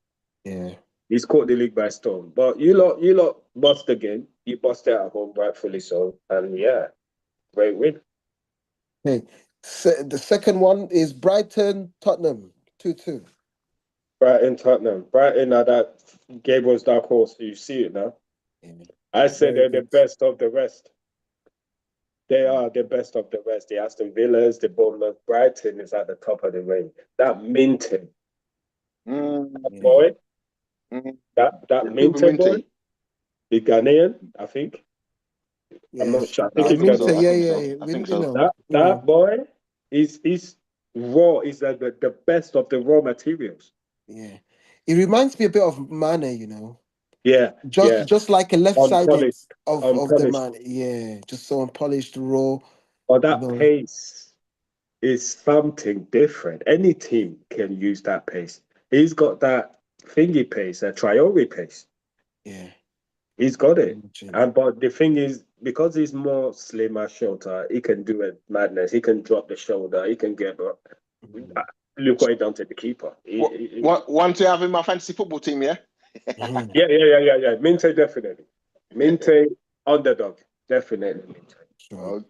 Yeah. He's caught the league by storm. But you lot bust the game. You bust it at home, rightfully so. And yeah, great win. Hey, the second one is Brighton Tottenham 2-2. Brighton, Tottenham. Brighton are that Gabriel's dark horse. You see it now. Yeah. I say Very they're the good. best of the rest. They are the best of the rest. The Aston Villas, the Bournemouth, Brighton is at the top of the range. That Minton Yeah. boy, Mm. that Cooper Minton boy, Minty. the Ghanaian, I think. I'm not Yes. sure. I No, think I Yeah, it's think Minter. so. I Ghanaian. Yeah, think yeah, so. yeah. I think You so. know. That boy is raw. Is the best of the raw materials. Yeah. It reminds me a bit of Mane, you know. Yeah, yeah. Just like a left-sided Unpolished, of the unpolished. man. Yeah, just so unpolished, raw, But you that know. pace is something different. Any team can use that pace. He's got that thingy pace, a Traore pace. Yeah. He's got it. Imagine. And but the thing is, because he's more slimmer, shorter, he can do it madness. He can drop the shoulder. He can get. Look what he done to the keeper. One to have in my fantasy football team, yeah? Mhm. Yeah. Minte definitely. Minte underdog definitely. Minte. Sure.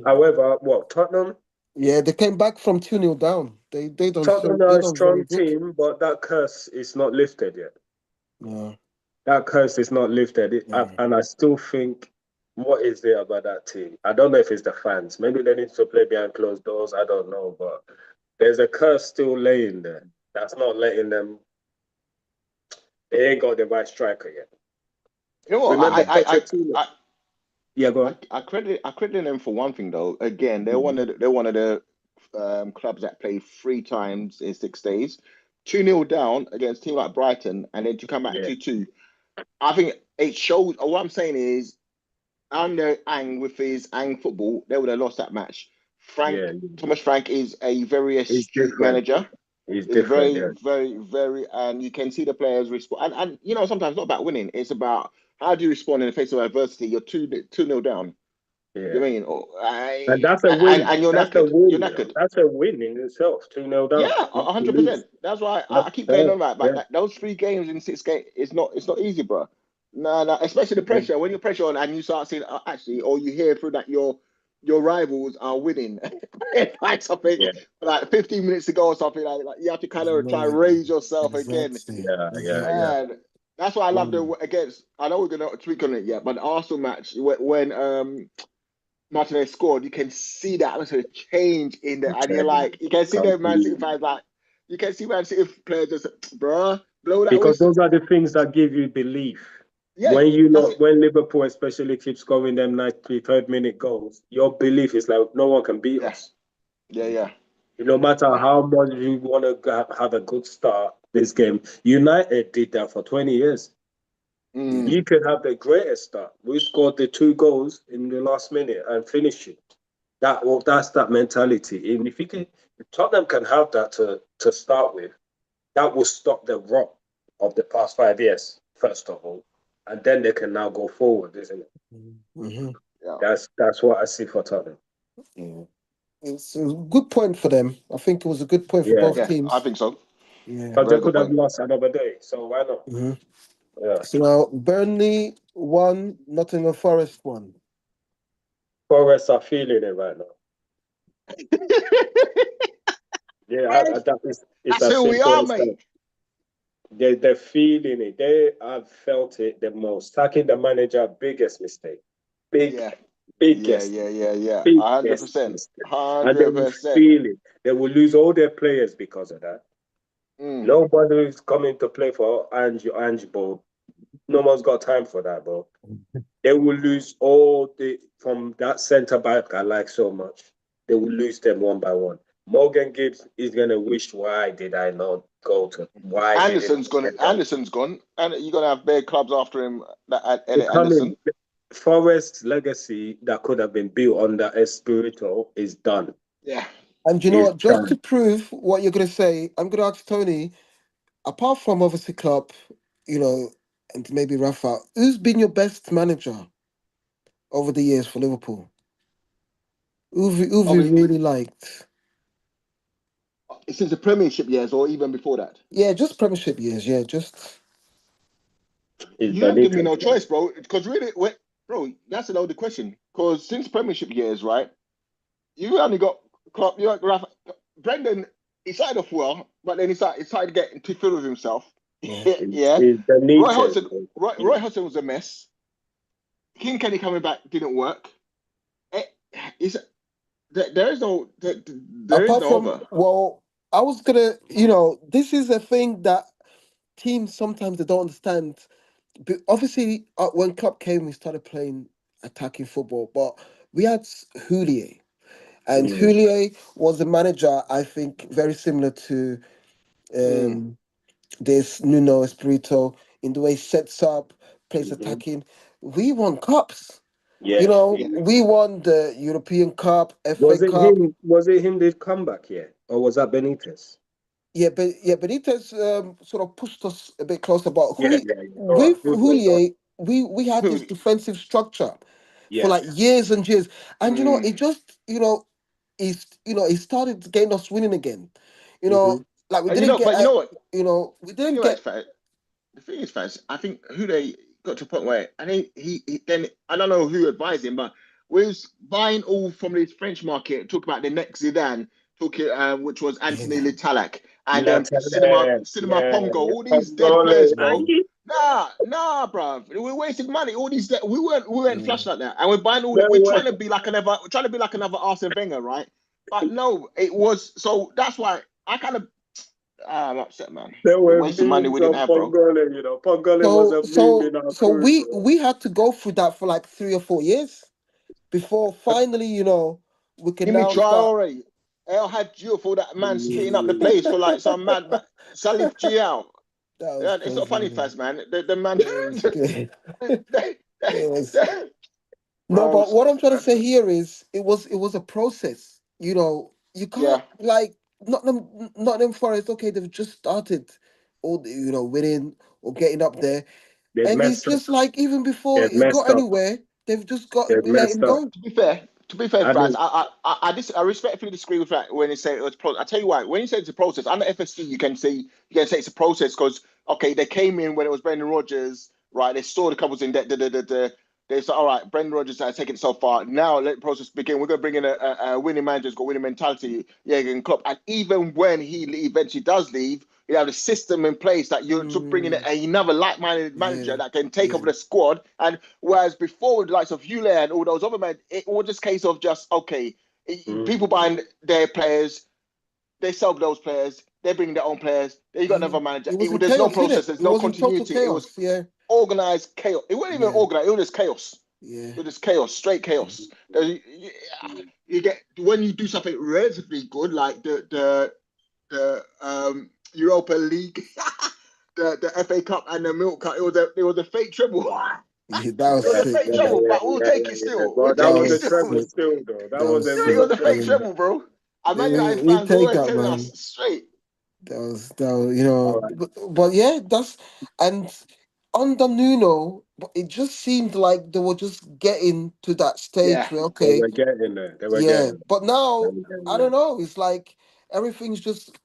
However, what Tottenham? Yeah, they came back from 2-0 down. Tottenham are They a done very strong good. team, but that curse is not lifted yet. No, That curse is not lifted, no. and I still think, what is there about that team? I don't know if it's the fans. Maybe they need to play behind closed doors. I don't know, but there's a curse still laying there. That's not letting them. They ain't got the right striker yet. You know what? Remember I Pochettino? Yeah, go on. I credit them for one thing though. Again, they're Mhm. one of the clubs that play 3 times in 6 days. 2-0 down against a team like Brighton, and then to come back Yeah, 2-2. I think it shows. What I'm saying is, under Ang with his Ang football, they would have lost that match. yeah. Thomas Frank is a very It's astute different. manager. It's Is different. very, Yeah, very, very, and you can see the players respond. And sometimes it's not about winning; it's about how do you respond in the face of adversity. You're 2-0 down. yeah. You mean, And that's a win. and you're That's a knackered. You're win. knackered. That's a win in itself. 2-0 down. Yeah, Not to 100%. lose. That's why Not, I keep going on about yeah, those 3 games in 6 games. It's not easy, bro. No, especially the yeah, pressure. When you're pressure on and you start seeing actually, or you hear through that your rivals are winning like something yeah, like 15 minutes ago or something like you have to kind of try and raise yourself again. Exactly. yeah, yeah, yeah. And that's why I love the Mm. against. I know we're gonna tweak on it yet, but the Arsenal match when Martinez scored, you can see the atmosphere change in there, and you're Okay. like, you can see the Man City Completely. fans like, you can see Man City players just, bruh, blow that Because whistle. those are the things that give you belief. Yeah, that's it. When Liverpool especially keeps scoring them 93rd minute goals, your belief is like no one can beat Yeah, us. yeah. No matter how much you want to have a good start this game, United did that for 20 years. Mm, You could have the greatest start. We scored the 2 goals in the last minute and finish it. That's that mentality. And if Tottenham can have that to start with, that will stop the rot of the past 5 years, first of all, and then they can now go forward, isn't it? Mm-hmm. yeah, That's what I see for Tottenham. Yeah. It's a good point for them. I think it was a good point for Yeah, both yeah, I teams. think so. Yeah. because they Very good could have point. lost another day, so why not? Hmm. Yeah, So now Burnley won, Nottingham Forest won. Forest are feeling it right now. Yeah, it's That's as who we simple are, as that. mate. They're feeling it. They have felt it the most. Sacking the manager, biggest mistake. Big, Yeah, biggest, a hundred biggest percent, mistake. And they hundred will percent. feel it. They will lose all their players because of that. Mm, Nobody is coming to play for Ange, bro. No one's got time for that, bro. They will lose all the from that centre back I like so much. They will lose them one by one. Morgan Gibbs is gonna wish, why did I not go to? Why didn't Anderson's I gonna, get that? Anderson's gone, and you're gonna have big clubs after him. That Elliot Becoming Anderson. Forest's legacy that could have been built under Espirito is done. Yeah. And you know Is what? Just to done. prove what you're going to say, I'm going to ask Tony, apart from obviously Klopp, you know, and maybe Rafa, who's been your best manager over the years for Liverpool? Who've you Obviously, really liked? since the Premiership years, or even before that. Yeah, just Premiership years. Yeah, just. Is You have given me Benitez. no choice, bro. Because really, bro, that's an older question. Because since Premiership years, right, you only got Klopp, you got Rafa. Brendan, he started off well, but then he started getting too full of himself. Yeah. Yeah. Is Roy Benitez. Hodgson, Roy Hodgson was a mess. King Kenny coming back didn't work. Eh, It's, there is Apart no from, other. well, I was this is a thing that teams sometimes they don't understand. But obviously, when Klopp came, we started playing attacking football, but we had Houllier. And Mm, Houllier was a manager, I think, very similar to Mm, um, this Nuno Espirito in the way he sets up, plays mhm. attacking. We won cups. Yeah, yeah. We won the European Cup, FA Was it Cup. him? Was it him did comeback here, or was that Benitez? Yeah, Benitez sort of pushed us a bit closer. But Yeah, yeah, yeah. Go on. With Houllier, we had this who? defensive structure for Yeah. like years and years, and Mm, it just he started to get us winning again. You Mm-hmm. know, like we and didn't get but you know what? we The thing didn't about it, get. Fat, the thing is, Fats, I think who they got to a point where I think he then I don't know who advised him, but was buying all from the French market. Talk about the next Zidane, which was Anthony Yeah, Litalak and Natalie, Cinema yeah, Pongo, all these dead Congole. players, bro. mm, Nah, bro. We wasted money. All these we weren't yeah. flush like that, and we're buying all that. No We're way. trying to be like another Arsene Wenger, right? But no, it was so. That's why I kind of I'm upset, man. There We're were wasting money memes we didn't on have, bro. Pongole, you know. Pongole was a meme in our So crew, we bro. we had to go through that for like 3 or 4 years before finally, we can Give me now start. Traore. El had you for that man splitting up the Mm. place for like some mad Salif Gio. That was Yeah, it's not crazy, funny, you know. fast man. The man, It was good. they- It was no, bro. but what I'm trying to Man. say here is it was a process. You Yeah, can't like not them Forest. Okay, they've just started, all winning or getting up there, They've and it's messed up. just like even before They've it got messed up. anywhere, they've just got They've let him messed up. go. to be fair, I Franz, don't. I respectfully disagree with that when you say it was. I tell you why. When you say it's a process, under FSG, you can say it's a process because okay, they came in when it was Brendan Rodgers, right? They saw the couples in they said, all right, Brendan Rodgers has taken it so far. Now let the process begin. We're going to bring in a winning manager who's got winning mentality, Jurgen Klopp. And even when he eventually does leave, you have a system in place that you're bringing in Mm, another like-minded manager yeah, that can take over yeah. the squad. And whereas before with the likes of Hule and all those other men, it was just a case of just, okay, Mm. people buying their players, they sell those players, they bring their own players, then you got another manager. It was in There's no chaos, innit? process, there's It no was in total continuity. It was chaos. Yeah, organized chaos. It wasn't even yeah, organized, it was just chaos. yeah. It was just chaos, straight chaos. You get when you do something relatively good, like the Europa League, the FA Cup and the Milk Cup. It was a fake treble. Yeah, that It was was Yeah, a sick, fake yeah, man. treble, yeah, but we'll yeah, take yeah, it yeah. still. We'll But that That take was it a was still. treble sick. still, though. That That was wasn't It sick. was a fake Yeah, treble, bro. And Man yeah, United we fans take always that, telling us man. straight. That was, all right. but yeah, and under Nuno, but it just seemed like they were just getting to that Yeah. stage where, They okay, were getting there. They were yeah, getting but there. now, They were getting I don't there. know, it's like everything's just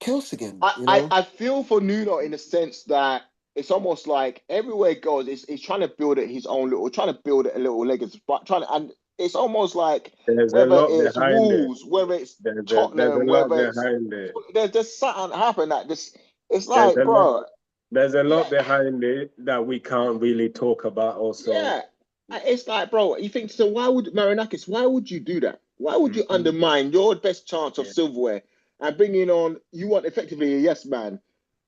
chaos again, I, I, I feel for Nuno in the sense that it's almost like everywhere he goes, he's trying to build it his own little, trying to build it a little legacy, but and it's almost like There's a whether lot it's behind it. Wolves, whether it's There's a Tottenham, lot whether it's behind it. there's just something happen that just it's There's like, a lot. bro, There's a yeah, lot behind it that we can't really talk about. Also, yeah. It's like, bro, you think so? Why would Marinakis? Why would you do that? Why would you Mhm. undermine your best chance of Yeah. silverware and bringing on you want effectively a yes man?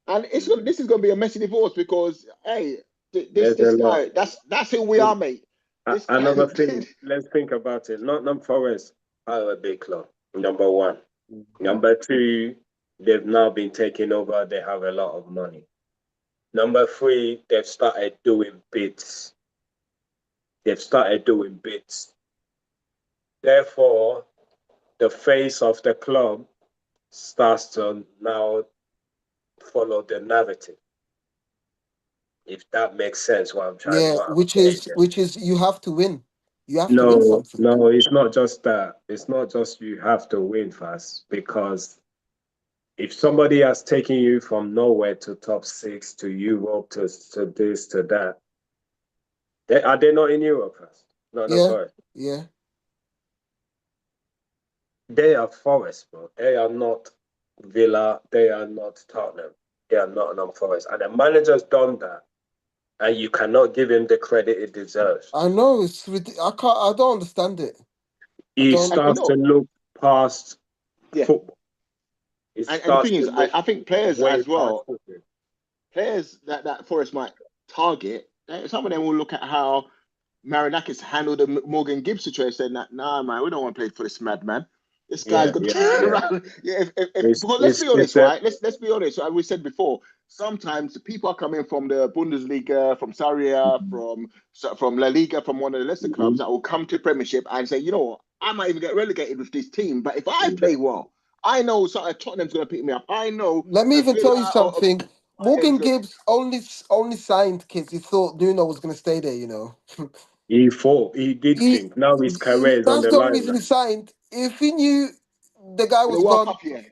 And Mhm. this is going to be a messy divorce because hey, this There's a this lot. guy that's who we are, mate. This guy, Another thing, let's think about it. Nottingham Forest are a big club. Number one. Number two, they've now been taken over. They have a lot of money. Number three, they've started doing bits. They've started doing bits. Therefore, the face of the club starts to now follow the narrative. If that makes sense, yeah, what I'm which saying. is which is you have to win. You have to win No, something. no, it's not just that. It's not just you have to win fast because if somebody has taken you from nowhere to top six to Europe to this to that, are they not in Europe first? No, no, Yeah, Forest. yeah. They are Forest, bro. They are not Villa. They are not Tottenham. They are not Forest. And the manager's done that, and you cannot give him the credit it deserves. I know I can't. I don't understand it. I He don't. and you starts to know, look past yeah. football. It And the starts thing to is, look I think players way as past well, football. players that Forest might target. Some of them will look at how Marinakis handled the Morgan Gibbs situation. That nah, man, we don't want to play for this madman. This guy's Yeah, gonna yeah, turn yeah. around. Yeah, It's because let's it's be it's honest, a right? Let's be honest. As we said before, sometimes the people are coming from the Bundesliga, from Serie A, from La Liga, from one of the lesser clubs Mhm. that will come to Premiership and say, you know what, I might even get relegated with this team, but if I play well, I know Tottenham's gonna pick me up. I know Let me a even tell you Villa or something. Bayern's Morgan gonna. Gibbs only signed kids. He thought Nuno was going to stay there. he did He, think. Now his career is on that's the the only line reason now. he signed. If he knew the guy In the was World gone, Cup year.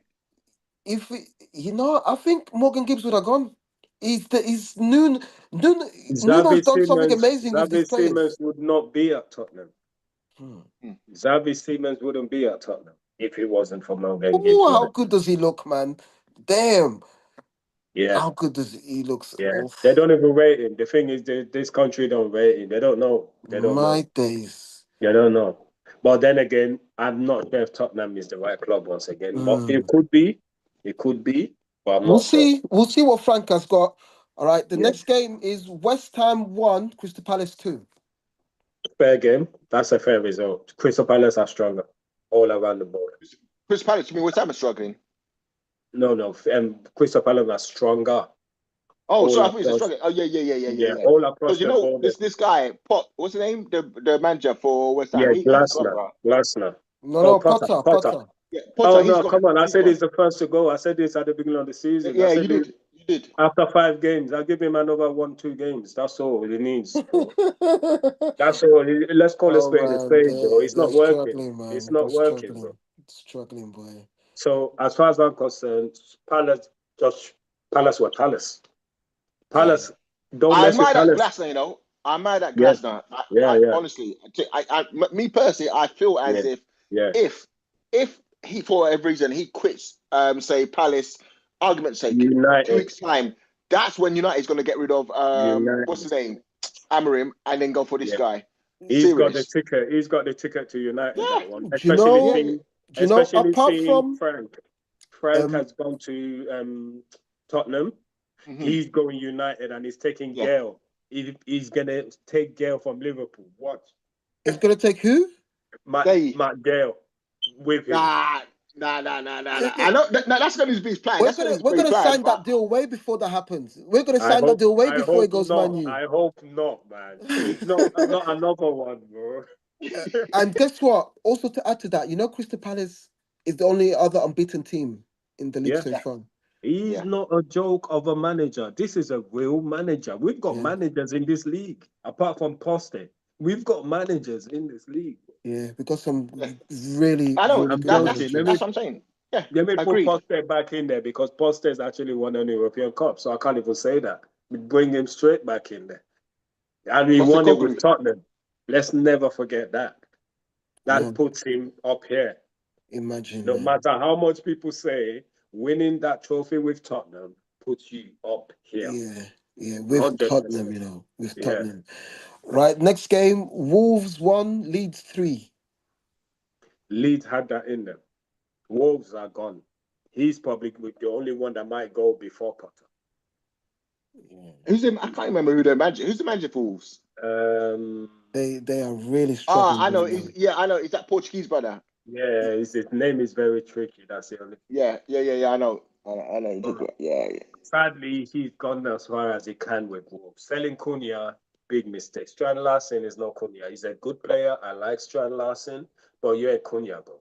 if he, I think Morgan Gibbs would have gone. He's Nuno's done something amazing with these Xavi players. Simmons would not be at Tottenham. Hmm. Xavi Simmons wouldn't be at Tottenham if it wasn't for Morgan Gibbs, Oh, would how it? good does he look, man? Damn, Yeah, how good does he looks? yeah. They Oof. don't even rate him. The thing is, this country don't rate him. They don't know. They don't My know. days. They don't know. But then again, I'm not sure if Tottenham is the right club once again. But Mm. it could be. It could be. but I'm We'll not sure. see. We'll see what Frank has got. All right. The Yeah. next game is West Ham 1, Crystal Palace 2. Fair game. That's a fair result. Crystal Palace are stronger all around the board. Chris Palace, to me, West Ham is struggling. No. Crystal Palace are stronger Oh, all sorry, I thought you said across. struggling. Oh, yeah. All across Because you the know board. this guy, Pot, what's the name? The manager for West Ham. Yeah, He's got bro. Glasner. No, Potter. Potter. Yeah, Oh Potter, he's no, got. come on! I He's said got. he's the first to go. I said this at the beginning of the season. I Yeah, said you this did. You did. after 5 games. I'll give him another 1-2 games. That's all he needs. Bro. That's all. Let's call a Oh spade a man, spade, bro. It's they're not working. struggling, It's man. They're not working, bro. struggling. Struggling, boy. So as far as I'm concerned, Palace were Palace. Palace. Don't I mess with admire that Palace. Glasner, you know. I admire that Yeah, Glasner. yeah. Honestly, me personally, I feel as Yeah. if he for whatever reason he quits, say Palace, argument's sake, United. 2 weeks time, that's when United's going to get rid of United. what's his name, Amarim, and then go for this guy. He's got the ticket. He's got the ticket to United. Yeah. That one, Do you know? Apart from Frank has gone to Tottenham. Mm-hmm. He's going United and he's taking Gale. He's gonna take Gale from Liverpool. Watch. He's gonna take who? Matt Gale with him. Nah. I know that's going to be his plan. We're gonna sign that deal way before that happens. We're gonna sign that deal way before it goes Man U. I hope not, man. not another one, bro. And guess what? Also to add to that, you know, Crystal Palace is the only other unbeaten team in the league so far. He's not a joke of a manager. This is a real manager. We've got managers in this league, apart from Poste. We've got managers in this league. Yeah, we got some really. I know. Really that's what I'm saying. Yeah, let me put Poste back in there because Poste has actually won an European Cup, so I can't even say that. We bring him straight back in there, and he won it with Tottenham. Let's never forget that. That puts him up here. Imagine. No matter how much people say, winning that trophy with Tottenham puts you up here. Yeah, with 100%. Tottenham, you know, with Tottenham. Right, next game, Wolves 1, Leeds 3. Leeds had that in them. Wolves are gone. He's probably the only one that might go before Potter. I can't remember who their manager. Who's the manager for Wolves? They are really struggling. I know. I know. Is that Portuguese brother? Yeah, his name is very tricky. That's the only. Yeah. I know. I know. Yeah. Sadly, he's gone as far as he can with Wolves. Selling Cunha, big mistake. Strand Larsen is not Cunha. He's a good player. I like Strand Larsen, but you ain't Cunha, bro.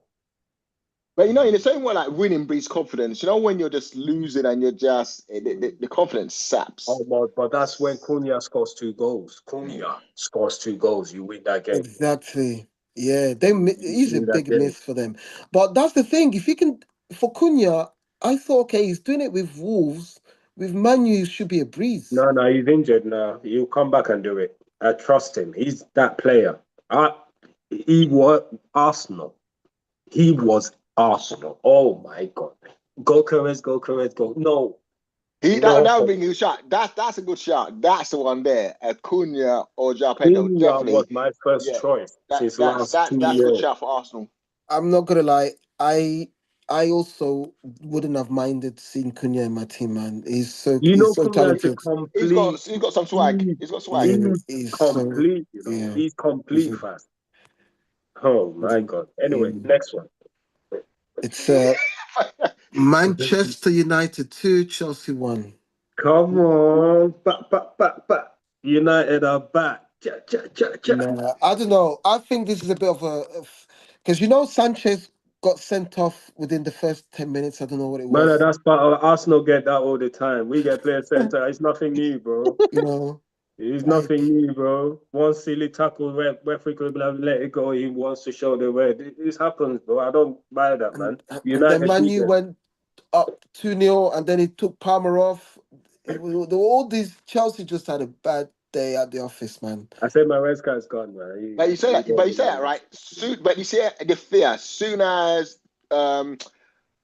But you know, in the same way, like winning breeds confidence. You know, when you're just losing and you're just the confidence saps. Oh, but that's when Cunha scores 2 goals. Cunha scores 2 goals. You win that game. Exactly. Yeah, he's a big miss for them. But that's the thing. If you can, for Cunha, I thought, okay, he's doing it with Wolves. With Man U, it should be a breeze. No, he's injured now. He'll come back and do it. I trust him. He's that player. He was Arsenal. He was Arsenal. Oh my God. Go Carres, go. No. That would be a good shot. That's a good shot. That's the one there. Cunha or João Pedro. Definitely was my first choice since last 2 years. That's a good shot for Arsenal. I'm not gonna lie. I also wouldn't have minded seeing Cunha in my team, man. He's so talented. He's got some swag. He's got swag. He's complete, He's complete fast. Oh my God. Anyway, next one. It's Manchester United 2, Chelsea 1. Come on. United are back. Nah, I don't know. I think this is a bit of because Sanchez got sent off within the first 10 minutes. I don't know what it was. No, that's part of Arsenal get that all the time. We get player center. It's nothing new, bro. It's nothing new, bro. One silly tackle, referee could have let it go. He wants to show the way. This happens, bro. I don't buy that, man. United, then Man U went up 2-0, and then he took Palmer off. All these Chelsea just had a bad day at the office, man. I said my red card's gone, man. But you say that, right? But you see the fear. Soon as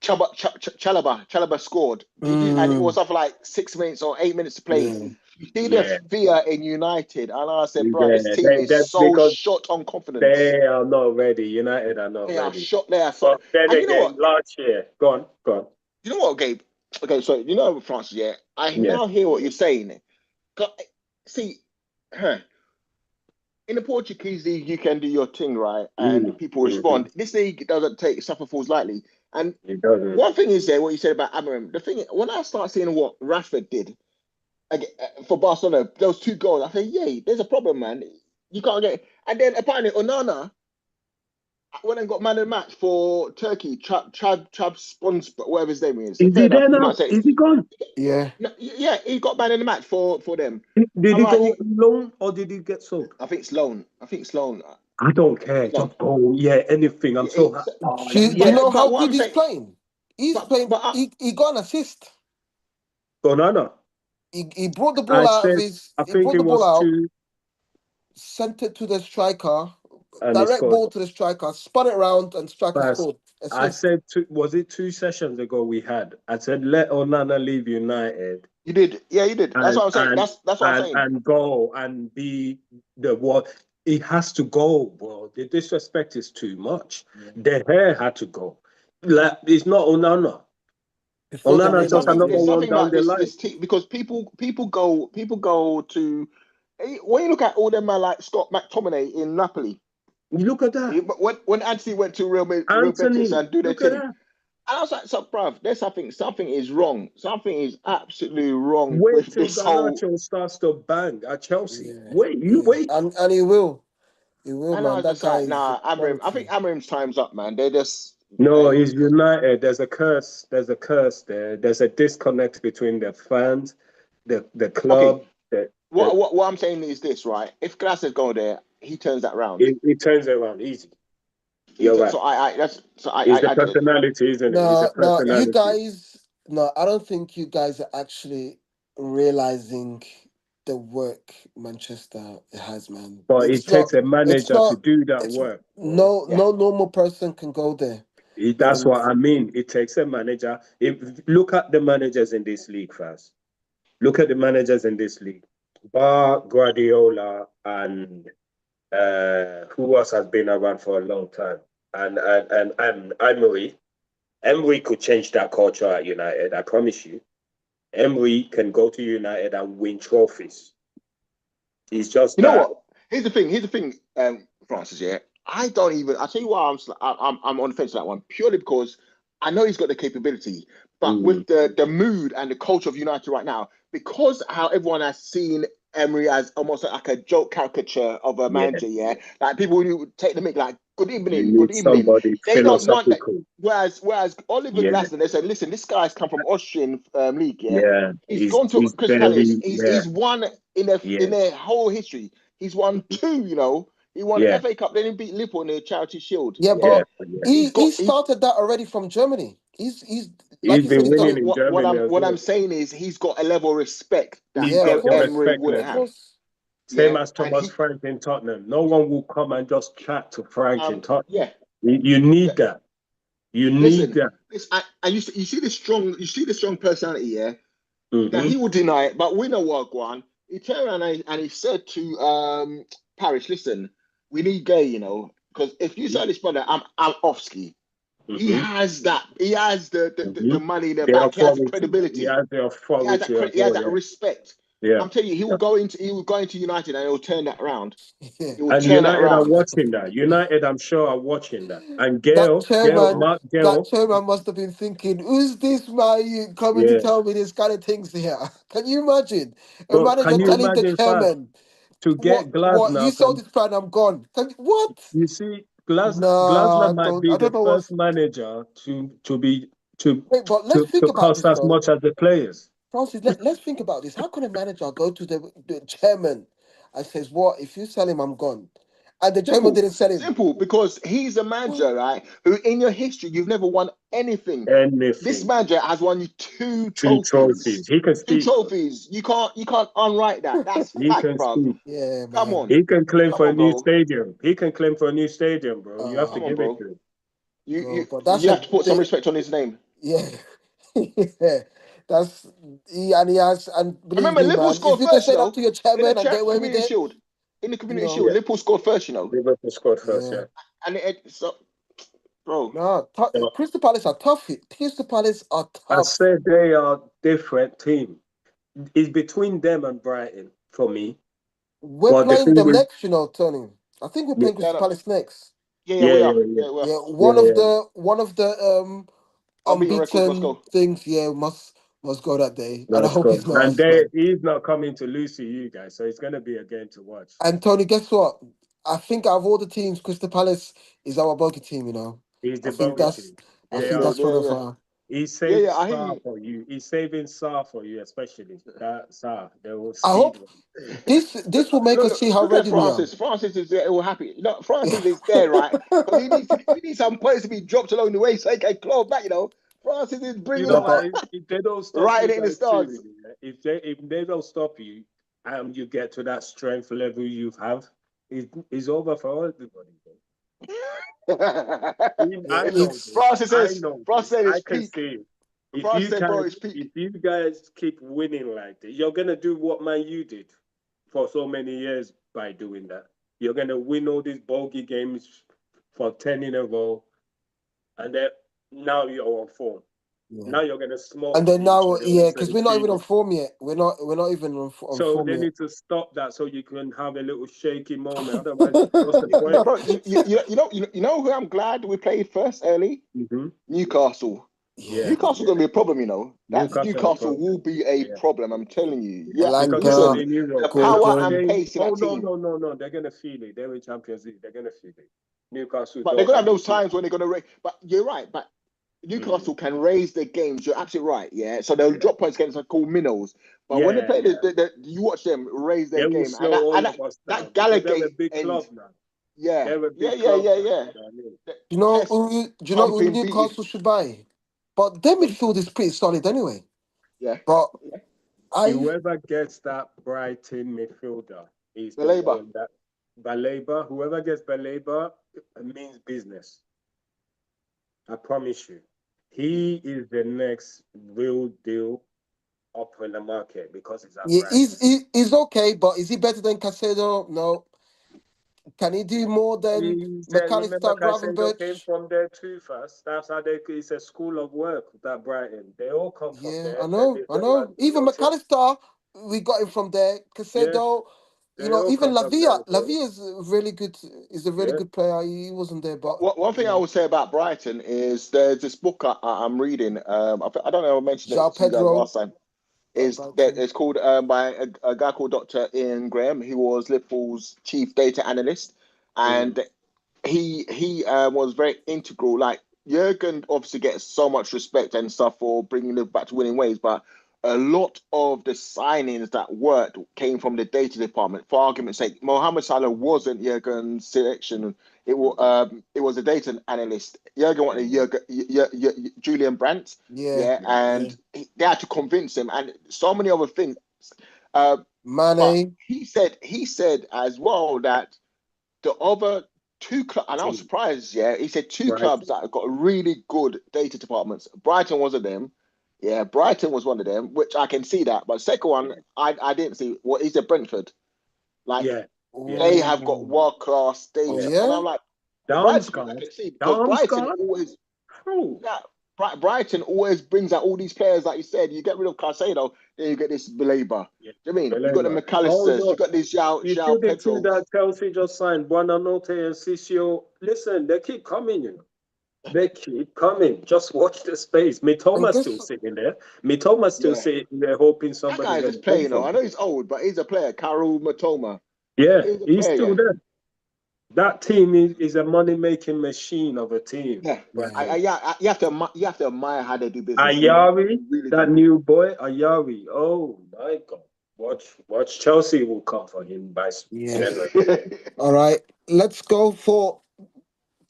Chalobah scored, and it was after like 6 minutes or 8 minutes to play. Yeah. You see the fear in United, and I said, bro, this team is so short on confidence. They are not ready. United are not ready. They are shot there. But then again, last year, go on. You know what, Gabe? Okay, so you know, Francis, yeah, I Yeah. now hear what you're saying. 'Cause, see, huh, in the Portuguese league, you can do your thing, right? And people respond. This league doesn't take suffer falls lightly. And It doesn't. one thing is there, what you said about Amorim. The thing, when I start seeing what Rashford did for Barcelona, those 2 goals, I think, yeah, there's a problem, man. You can't get. And then apparently Onana went and got man of the match for Turkey, Trab Spons, whatever his name is. Is Fair he there enough. You now? might say, Is he gone? Yeah. no, yeah, he got man in the match for them. Did I'm he like, go loan or did he get sold? I think it's loan. I think it's loan. I don't care. No. Just go. Yeah, anything. I'm so It's- happy. Oh, Do you yeah, know but how what good I'm he's saying, playing? He's playing. but He got an assist. Bonana. He brought the I ball out of said, his. I He think brought it the ball was out, two, sent it to the striker, and he direct scored. ball to the striker, spun it around, and striker Fast. scored. I Assist. said, was it 2 sessions ago we had? I said, let Onana leave United you did. Yeah, you did. That's and what I'm saying. and That's what I'm saying. and go and be the what. It has to go, bro. The disrespect is too much. The hair had to go. Like it's not Onana. Before the Onana There's rain just was something. another There's here. one something down about the this line. team because people go to when you look at all them like Scott McTominay in Napoli. You look at that, When Anthony went to Real Betis Anthony. and do their Look at thing, that. and I was like, so, bruv, there's something is wrong. Something is absolutely wrong Wait with till this whole. Garnacho starts to bang at Chelsea. Yeah. Wait, you Yeah. wait. And he will. He will, And I man. was That just guy like, is nah, Amorim. I think quality. Amorim's time's up, man. They're just. No, he's United. There's a curse. There's a curse there. There's a disconnect between the fans, the club. Okay. The What I'm saying is this, right? If Glass is going there, he turns that round. it turns around easy. You're right. So I It's the I get it. personality, isn't it? It's the No, you personality. guys. No, I don't think you guys are actually realizing the work Manchester has, man. But it It's takes not. a It's manager to not. do that It's work, bro. no. Yeah. No normal person can go there. That's And what I mean. It takes a manager. Look at the managers in this league first. Look at the managers in this league. Bar Guardiola and who else has been around for a long time? And Emery. Emery could change that culture at United. I promise you. Emery can go to United and win trophies. He's just You know that. what? Here's the thing, Francis. Yeah, I don't even. I tell you why I'm on the fence on that one purely because I know he's got the capability, but with the mood and the culture of United right now, because how everyone has seen Emery as almost like a joke caricature of a manager. Yeah, like people who take the mic like good You evening, need good evening. somebody They don't want that. philosophical. Whereas Oliver Yeah, Glasner, they said, listen, this guy's come from Austrian league. Yeah, yeah. he's gone to He's Crystal Palace. very He's won in yeah, their whole history. He's won two. He won yeah, FA Cup. Then he beat Liverpool in the Charity Shield. yeah, Yeah, yeah, but yeah. he he. started that already from Germany. He's like He's you said. been He's got. winning in Germany as What I'm well. saying is he's got a level of respect that He's Yeah, of got the course, Emery respect wouldn't of level. have. course. Same Yeah, as and Thomas Frank in Tottenham. No one will come and just chat to Frank in Tottenham. yeah. You need that. You need Listen, that. you see this strong personality. Yeah. Now Mm-hmm. he will deny it, but we know what Guan. He turned around and he said to Parish, "Listen, we need Gay, because if you say this brother, I'm off ski. He Mm-hmm. has that. He has the Mm-hmm. money in the The back. He has the authority. He credibility. has the authority as He has well. that respect. Yeah. I'm telling you, he will go into United and he'll turn that around. Yeah. He will And turn that United are around. watching that. United, I'm sure, are watching that. And Mark That Gale, chairman must have been thinking, "Who's this man you coming to yeah. tell me this kind of things here?" Can you imagine a But manager can you telling the imagine, fast, chairman, to "What? get What? You Glasner sold from, this plan? I'm gone." What? you see, Nah, Glasner might be I the don't know first what's. manager to be to Wait, but let's to think to about cost this as though, much as the players. Francis. Let's think about this. How can a manager go to the chairman and says, "What? If you sell him, I'm gone," and the chairman Simple, didn't sell him? simple. Because he's a What? manager, right? Who in your history you've never won anything. This Anything. manager has won you two 2 trophies. trophies. He can Two speak, bro. trophies. You can't unwrite that. That's He fact, can bro. speak. Yeah, Come man. on. He can claim Come for a on, new bro. stadium. He can claim for a new stadium, bro. You have to Come on, give it bro. to him. You Bro, you but that's you a have to put some bit. respect on his name. Yeah, yeah. That's he has, and believe Remember, me, Liverpool man. If scored you can first, say that to your in the chairman and get away with Community it, Shield. In the you Community know. Shield, Yeah. Liverpool scored first. Liverpool scored first, Yeah. yeah. And bro. No, So Crystal Palace are tough. Crystal Palace are I tough. said they are different team. It's between them and Brighton for me. We're But the playing thing them with next, Tony. I think we're yeah, playing Yeah, Crystal no, Palace next. yeah, yeah, we yeah, are. yeah, Yeah, we are. Yeah, yeah, one of the Unbeaten records must unbeaten go. things. Yeah, must go that day, and I let's hope go. he's not And us, man. he's not coming to lose to you guys, so it's gonna be a game to watch. And Tony, guess what? I think out of all the teams, Crystal Palace is our bogey team. He's I the think bogey that's team. I They think are. that's one Yeah, of yeah, our. He yeah, saved yeah. I hear Sar you. for you. He's saving Sar for you, especially that Sar. They will I speed hope one. this will make us see how Look at ready we are. Francis. Francis is all happy. Francis is there, right? Because he needs some points to be dropped along the way so he can claw back. Francis is You bringing know No, them, but what? If they don't stop writing you it in the guys too, stars. yeah, if they don't stop you, you get to that strength level you have, it's over for everybody. I know this. Francis I says, know Francis this. said I it's can peak. see it. Francis said, bro, it's peak. If you guys keep winning like this, you're gonna do what Man U did for so many years by doing that. You're gonna win all these bogey games for 10 in a row, and then now you're on form. yeah. Now you're gonna And smoke then teams now, for the yeah, rest of because the we're not even on season. form yet. We're not even on So form they yet. need to stop that so you can have a little shaky moment. Otherwise, what's the point? Bro, you know who I'm glad we played first early? Mm-hmm. Newcastle. Yeah, Yeah, Newcastle's yeah. gonna be a problem, That Newcastle are Newcastle will problem. be a Yeah. problem. I'm telling you. Yeah, Because they're listen, Elanga, in Europe. the power Last Gordon. and game, pace in oh that no, team. no, no, no, they're gonna feel it. They're in Champions League. They're gonna feel it. Newcastle But they're don't gonna have have the those team. times when they're gonna raise. But you're right. But Mm, Newcastle can raise their games. You're absolutely right. Yeah. So they'll yeah, drop points against like called minnows. But when they yeah, play yeah. you watch them raise They their will game, slow all of us that down because they're a Gallagher big end. club now. Yeah, They're a yeah, big yeah, club yeah, now. yeah. You know what I mean? Test Do you know who pumping, beating. Newcastle should buy? But their midfield is pretty solid anyway. Yeah, But yeah. I Whoever gets that Brighton midfielder is The the Labour. one that Baleba. Whoever gets Baleba means business. I promise you. He is the next real deal up in the market because he's at yeah, Brighton. he's okay, but is he better than Casado? No. Can he do more than Remember, McAllister, Caicedo came Gravenberch? from there too first. That's how it's a school of work, that Brighton. They all come from Yeah, there. I It's not like know. they Even don't train. McAllister, we got him from there. Yeah, Casado, they all even come from there Lavia. as well. Lavia is really good. Is a really Yeah. good player. He wasn't there, but One thing I yeah. would say about Brighton is there's this book I'm reading. I don't know. I mentioned João it to you guys Pedro last time. at Is that Brighton. it's called by a guy called Dr. Ian Graham. He was Liverpool's chief data analyst, Mm. and he was very integral. Like Jurgen obviously gets so much respect and stuff for bringing Liverpool back to winning ways, but a lot of the signings that worked came from the data department. For argument's sake, Mohamed Salah wasn't Jurgen's selection. It was a data analyst. Jurgen wanted Julian Brandt, Yeah, yeah, yeah. and they had to convince him, and so many other things. Uh, but Mane. he said as well that the other two clubs, and I was Team. surprised, yeah, he said two clubs Brighton. that have got really good data departments. Brighton was of them. Yeah, Brighton was one of them, which I can see that. But second one, I didn't see. What is it, Brentford? Like Yeah, yeah, they have got Oh, world class oh data, yeah. and yeah. I'm like, Brighton, I Damsgaard. can see because Brighton Damsgaard? always Oh, yeah, Brighton always brings out all these players, like you said. You get rid of Caicedo, then you get this Belabor. yeah. Do you know what I mean? You got the Belema. Oh, McAllisters, you look. got this You see João the two Pedros. that Chelsea just signed, Buonanotte and Sissio. Listen, they keep coming, They keep coming. Just watch the space. And Mitoma's still guess sitting there. Mitoma's still Yeah, sitting there hoping that somebody's guy is going to just come playing. from I him. know he's old, but he's a player. Karol Matoma. Yeah, He's a he's player, still yeah. there. That team is a money-making machine of a team. Yeah. yeah. Yeah, you have to admire how they do business. Ayari, You really that do. new boy, Ayari. Oh my God. Watch Chelsea will come for him by Yes. January. All right. Let's go for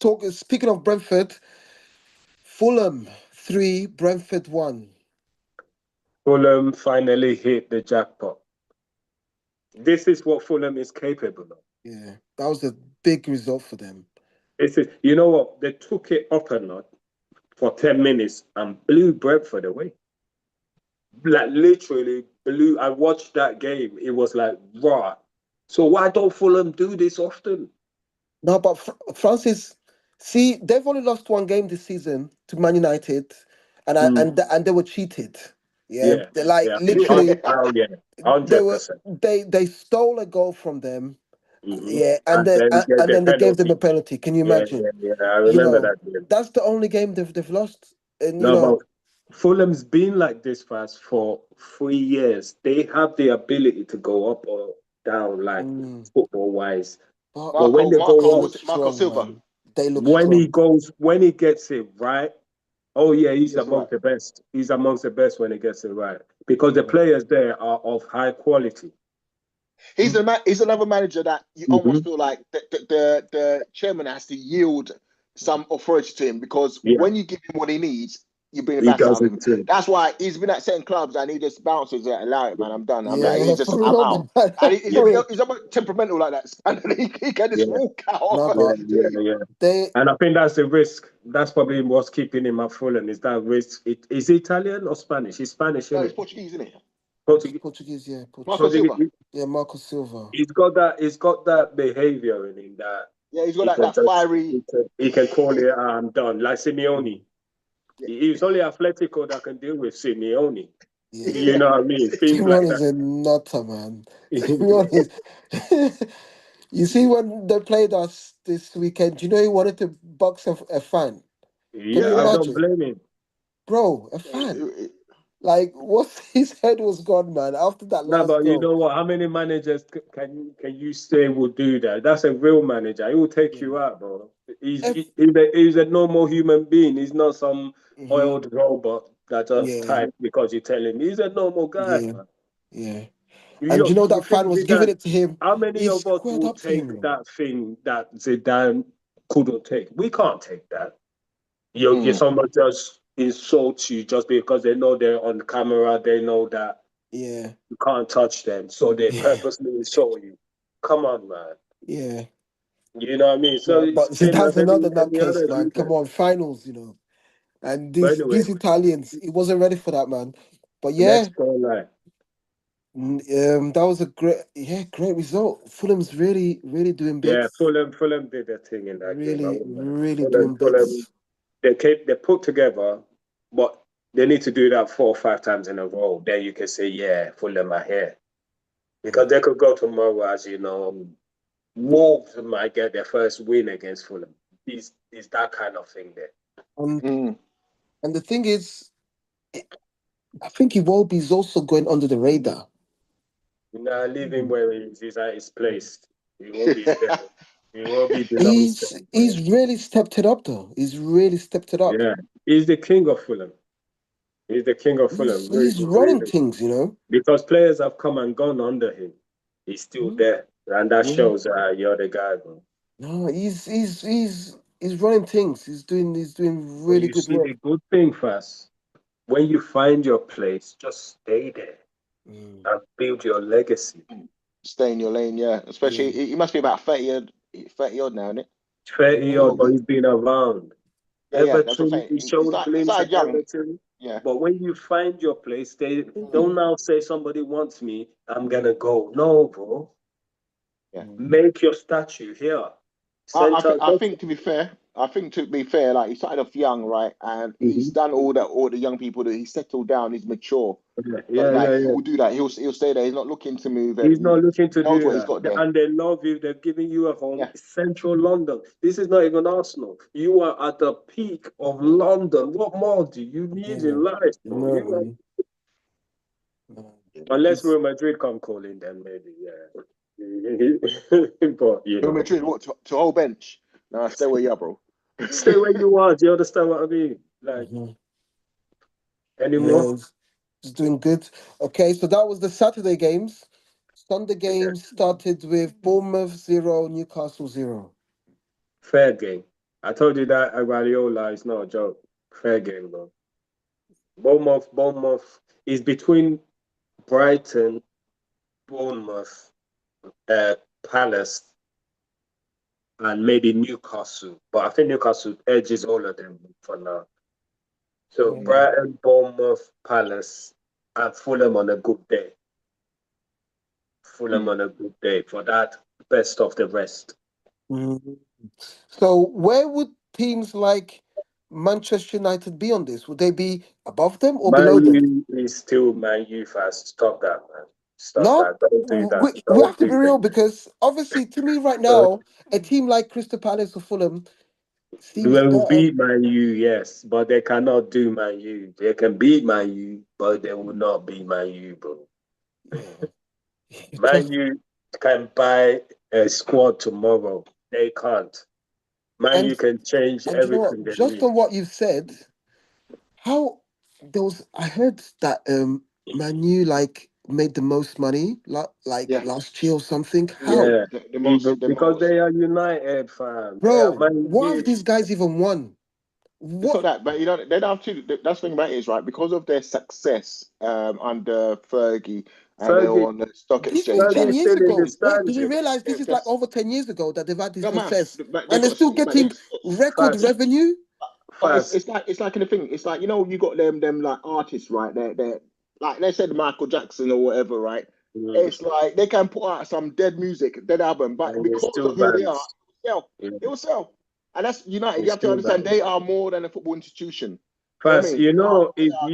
talk. Speaking of Brentford, Fulham 3, Brentford 1. Fulham finally hit the jackpot. This is what Fulham is capable of. Yeah, that was a big result for them. You know what? They took it up a notch for 10 minutes and blew Brentford away. Like literally blew. I watched that game. It was like, raw. So why don't Fulham do this often? No, but Francis See, they've only lost one game this season to Man United, and and they were cheated. Yeah, Yeah, they like yeah. literally Oh yeah, they were 100%. they stole a goal from them. Hmm. Yeah, And then get and the then they gave them a penalty. penalty. Can you Yeah, imagine? yeah, yeah. I You remember know, that game. that's the only game they've lost. And you No, know, but Fulham's been like this fast for 3 years. They have the ability to go up or down, like mm, football wise. but But when they they go up, look Marco strong, Silva. man. They look strong. when he gets it right, oh yeah, he's Yes, right. amongst the best. He's amongst the best when he gets it right. Because the Mm, players there are of high quality. He's another manager that you Hmm. almost feel like the chairman has to yield some authority to him, because Yeah, when you give him what he needs, you bring the he best out does of it him. too. That's why he's been at certain clubs and he just bounces it. Allow it, man. I'm done. I'm like, yeah, for I'm real, out. man. And Yeah, he's almost temperamental like that, and he can yeah, just walk out. No, yeah, but yeah, yeah. they And I think that's the risk. That's probably what's keeping him at Fulham is that risk. Is he Italian or Spanish? He's Spanish, No, isn't he's it? Portuguese, isn't he? Portuguese. Portuguese, yeah, Marco Portuguese. Silva. Portuguese. Yeah, Marco Silva. He's got that. He's got that behavior in him that Yeah, he's got he that, can that just. fiery. He can call it. I'm done. Like Simeone. Yeah, He's only Atletico that can deal with Simeone. You Yeah. know what I mean? Things like Simeone is that. a nutter, man. Simeone is. You see, when they played us this weekend, you know he wanted to box a fan. Can you Yeah, I yeah. don't imagine, blame him. bro? A fan. Like, what? His head was gone, man. After that No, last but you goal. know what? How many managers can you say will do that? That's a real manager. He will take Yeah. you out, bro. He's F. he's a normal human being. He's not some Mhm. oiled robot that just Yeah. type because you tell him. He's a normal guy, Yeah. man. Yeah. And you You know you that fan think was giving Zidane? it to him. How many He of us squared would up to him, take you know. that thing that Zidane couldn't take? We can't take that. You Mm. someone just insults you just because they know they're on camera. They know that Yeah. you can't touch them, so they Yeah. purposely show you. Come on, man. Yeah. You know what I mean? So No, it's but the same Zidane's as another any nutcase, other man. leader. Come on, finals, you know. And But these anyway, Italians, he wasn't ready for that, man. But yeah, let's go like, that was a great result. Fulham's really doing yeah, bits. Fulham did their thing in that game. I Really, wouldn't lie. really doing Fulham, bits. they put together, but they need to do that 4 or 5 times in a row. Then you can say, yeah, Fulham are here. Because they could go tomorrow, as you know, Wolves might get their first win against Fulham. Is that kind of thing there. And Mm. and the thing is, I think Iwobi's also going under the radar. You know, leave him Mhm. where he is. He's at his place. He won't be there. He won't be belongs there. He's really stepped it up though. He's really stepped it up. Yeah, he's the king of Fulham. He's the king of Fulham. Really, He's running really. things, you know. Because players have come and gone under him. He's still Mhm. there. And that Yeah. shows you're the guy, bro. No, he's running things. He's doing But really you good see, work. the good thing first, when you find your place, just stay there Mm. and build your legacy. Stay in your lane, yeah. Especially, Yeah. he must be about 30 odd now, isn't it? 30 odd, Got but to be. he's been around. Yeah, yeah, that's what I'm Everton, saying. he He showed glimpse at started young. Everton. Yeah. But when you find your place, they don't Mm. now say somebody wants me, I'm gonna go. No, bro. Yeah. Mm. Make your statue here. Center. I think to be fair, like he started off young, right? And he's Mhm. done all the young people that he settled down, he's mature. Yeah, But yeah, like yeah, he yeah. will do that. He'll stay there. He's not looking to move. He's not looking He to knows do what he's that. got there. And they love you. They're giving you a home. Yeah. Central London. This is not even Arsenal. You are at the peak of London. What more do you need Yeah. in life, bro? No, You know, man. No. unless He's Real Madrid come calling, then maybe, yeah. But, you Real know, Madrid, what to whole bench? Nah, stay where you are, bro. stay where you are. Do you understand what I mean? Like, Mhm. anymore? Yeah, he's doing good. Okay, so that was the Saturday games. Sunday Yeah. games started with Bournemouth 0, Newcastle 0. Fair game. I told you that Aguardiola is not a joke. Fair game, bro. Bournemouth is between Brighton, Bournemouth, Palace, and maybe Newcastle. But I think Newcastle edges all of them for now. So Yeah. Brighton, Bournemouth, Palace, and Fulham on a good day. Fulham Mm. on a good day. For that, best of the rest. Mhm. So where would teams like Manchester United be on this? Would they be above them or below Man them? U is still Man U fans. Stop that, man. Stop No, that. Don't do that. we Don't have to be do real that. because obviously, to me right Uh, now, a team like Crystal Palace or Fulham They seems will better. beat Man U, yes, but they cannot do Man U. They can beat Man U, but they will not beat Man U, bro. Yeah, Man just U can buy a squad tomorrow. They can't. Man and U can change and you know everything what? they Just need. on what you've said, how there was I heard that Manu like made the most money like Yeah, last year or something. How, Yeah, the even most, the because most. they are United, fam. They are bro? Man What have U. these guys even won? It's not What? that, but you know they don't have to. That's the thing about it is right because of their success under Fergie and they were Fergie, on the stock This was exchange. 10 Fergie's years still in the ago. Wait, do stands, you you know. realize this They're is like just over 10 years ago that they've had this no maths, success and they're still but they getting got record Fast, revenue? but fast. it's like in the thing. It's like you got them like artists, right? They're like they said Michael Jackson or whatever, right? Mm, It's like they can put out some dead music, dead album, but and it's because still of who they are, bands. Yeah, it will sell. And that's United. You it's have to still understand bands. they are more than a football institution. You know what I Fast, mean? you know, They are.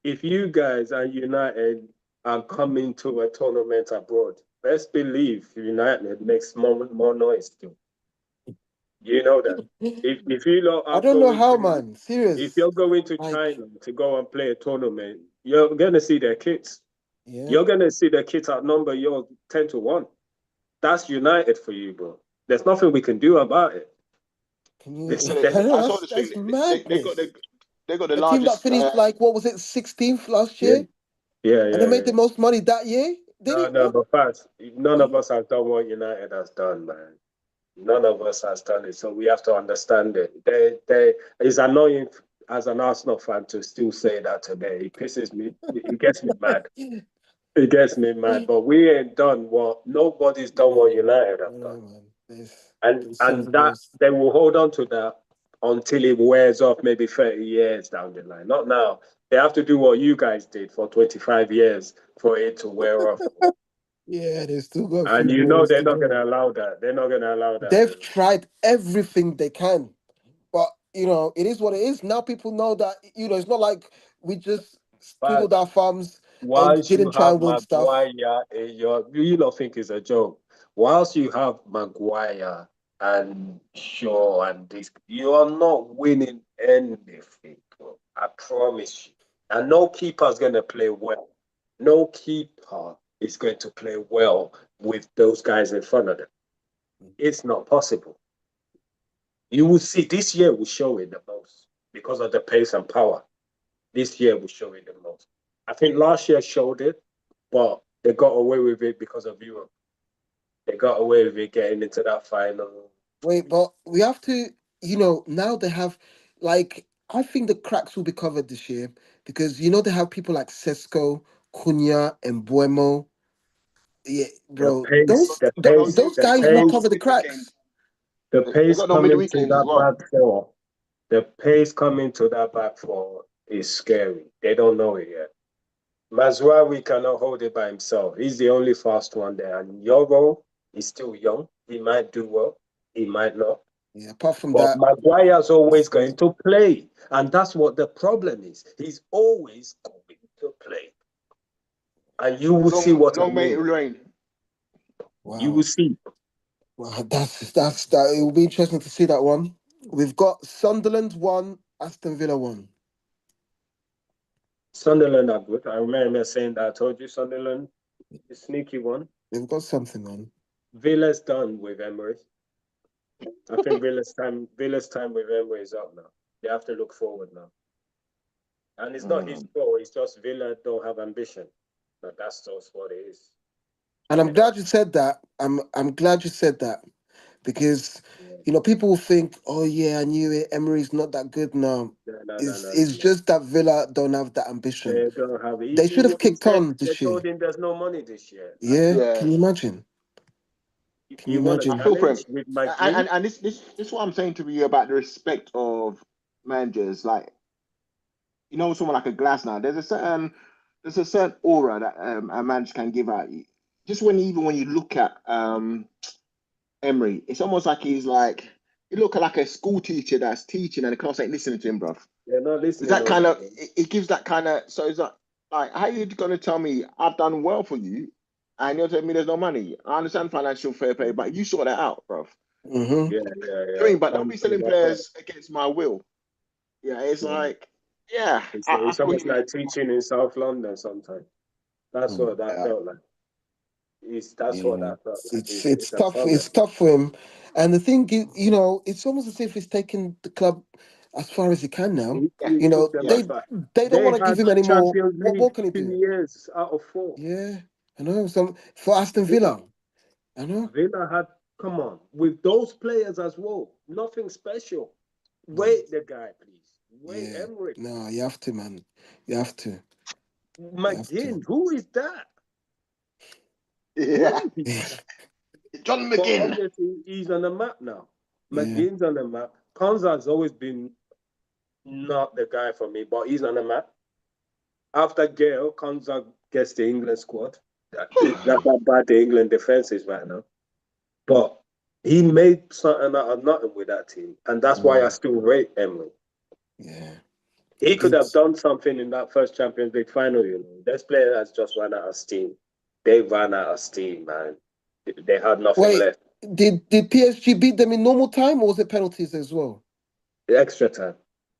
if you guys are United are coming to a tournament abroad, best believe United makes more noise too. You know that. If you lot I are don't know going how, to man. if Serious. you're going to Like, China to go and play a tournament, you're gonna see their kits. yeah. You're gonna see their kits outnumber your 10-1. That's United for you, bro. There's nothing we can do about it. Can you? This, I don't know. I saw this thing. That's They got madness. the A team that largest. finished like what was it, 16th last yeah, year, yeah, and they yeah, made the yeah. most money that year. They No, didn't no, what? but fast. None of us has done what United has done, man. None of us has done it, so we have to understand it. It's annoying as an Arsenal fan to still say that today. It pisses me. It gets me mad. It gets me mad. But we ain't done what nobody's done what No, United I have done, know, man. and There's and something that else. they will hold on to that until it wears off, maybe 30 years down the line. Not now. They have to do what you guys did for 25 years for it to wear off. Yeah, they still got a And few you know balls they're to not go. gonna allow that. They're not gonna allow that, They've you know. tried everything they can, but it is what it is. Now people know that it's not like we just twiddled But our thumbs and whilst you didn't try have and win stuff. Maguire in your, you don't think it's a joke. Whilst you have Maguire and Shaw and this, you are not winning anything, bro. I promise you. And no keeper's gonna play well. No keeper is going to play well with those guys in front of them. It's not possible. You will see this year will show it the most because of the pace and power. This year will show it the most. I think last year showed it, but they got away with it because of Europe. They got away with it getting into that final. Wait, but we have to, now they have, like, I think the cracks will be covered this year because, they have people like Sesko, Cunha, and Buemo. Yeah, The bro, pace, the They got no pace, new. those the guys They will got no cover pace, the midweekend. cracks. the They pace got no coming to midweekends as that well. back four. The pace coming to that back four is scary. They don't know it yet. Mazraoui cannot hold it by himself. He's the only fast one there. And Yoro is still young. He might do well. He might not. Yeah, apart from But that, Maguire's always defense. going to play. And that's what the problem is. He's always going to play. And you will see what I Long may it mean. rain. You will Wow. see. Well, that's that. It will be interesting to see that one. We've got Sunderland one, Aston Villa one. Sunderland are good. I remember saying that. I told you Sunderland, the sneaky one. They've got something on. Villa's done with Emery. I think Villa's time with Emery is up now. They have to look forward now. And it's not his Mm. fault. It's just Villa don't have ambition. But that's just what it is. And I'm You know. glad you said that. I'm glad you said that because Yeah. people will think, oh yeah, I knew it. Emery's not that good now. No, no, no, It's no, no, it's no. just that Villa don't have that ambition. They don't have it. They should have He kicked said on they this year. told him there's no money this year. And Yeah, Yeah. can you imagine? Can you you want a I imagine? feel for him. challenge with McGree? And this is what I'm saying to you about the respect of managers. Like someone like a Glasner. There's a certain aura that a manager can give out. Just even when you look at Emery, it's almost like he's like he look like a school teacher that's teaching and the class ain't listening to him, bruv. They're not It's listening. that kind of, it gives that kind of, so it's like, how you gonna tell me I've done well for you and you're telling me there's no money? I understand financial fair play, but you sort that out, bruv. Mm-hmm. Yeah. I mean, but don't be selling players against my will. Yeah, it's like, yeah. It's almost like teaching in South London sometimes. That's what that felt like. That's what that felt like. It's tough. It's tough for him, and the thing is, it's almost as if he's taken the club as far as he can now. He took them as far. They don't want to give him any more. What more can he 2 do? years out of 4. Yeah, I know. For Aston Villa, I know. Villa had, come on, with those players as well. Nothing special. Wait the guy, please. Wait, Emery. No, you have to, man. You have to. McGinn, who is that? Yeah. John McGinn. But obviously, he's on the map now. McGinn's on the map. Konza's always been not the guy for me, but he's on the map. After Gale, Konza gets the England squad. That's how bad the England defense is right now. But he made something out of nothing with that team. And that's why I still rate Emery. Yeah. He could have done something in that first Champions League final, This player has just run out of steam. They ran out of steam, man. They had nothing left. Did PSG beat them in normal time or was it penalties as well? Extra time.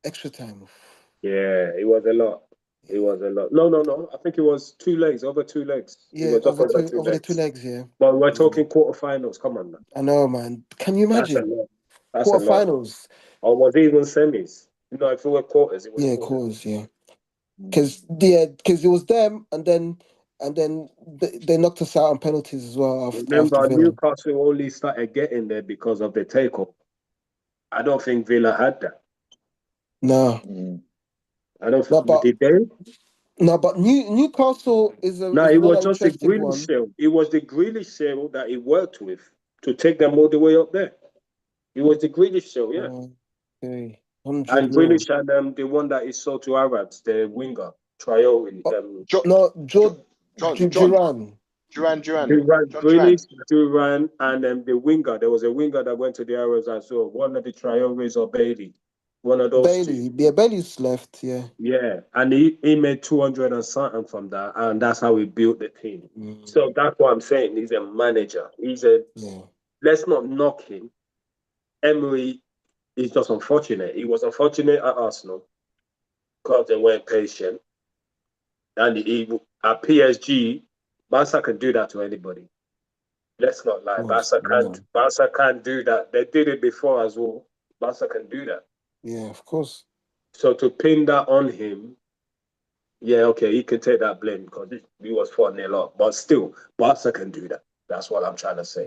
Extra time. Yeah, it was a lot. It was a lot. No. I think it was 2 legs, over 2 legs. Yeah, over the 2 legs, yeah. But we're talking quarterfinals. Come on, man. I know, man. Can you imagine? That's quarterfinals. Or was it even semis? No, if it were quarters, it was quarters, yeah. Because it was them, and then they knocked us out on penalties as well. Remember, Newcastle only started getting there because of the takeover. I don't think Villa had that. No. I don't think did they? No, but Newcastle is a it was just the Grealish sale. It was the Grealish sale that he worked with to take them all the way up there. It was the Grealish sale, yeah. Okay. And Grealish and the one that he sold to Arabs, the winger, Traore. Duran. Grealish, Duran, and the winger. There was a winger that went to the Arabs as well. One of the Traores or Bailey. One of those two. Yeah, Bailey's left, yeah. Yeah, and he made 200 and something from that, and that's how we built the team. So that's what I'm saying. He's a manager. Let's not knock him. Emery is just unfortunate. He was unfortunate at Arsenal because they weren't patient. And at PSG, Barca can do that to anybody. Let's not lie. Barca can't do that. They did it before as well. Barca can do that. Yeah, of course. So to pin that on him, he can take that blame because he was 4-0 up. But still, Barca can do that. That's what I'm trying to say.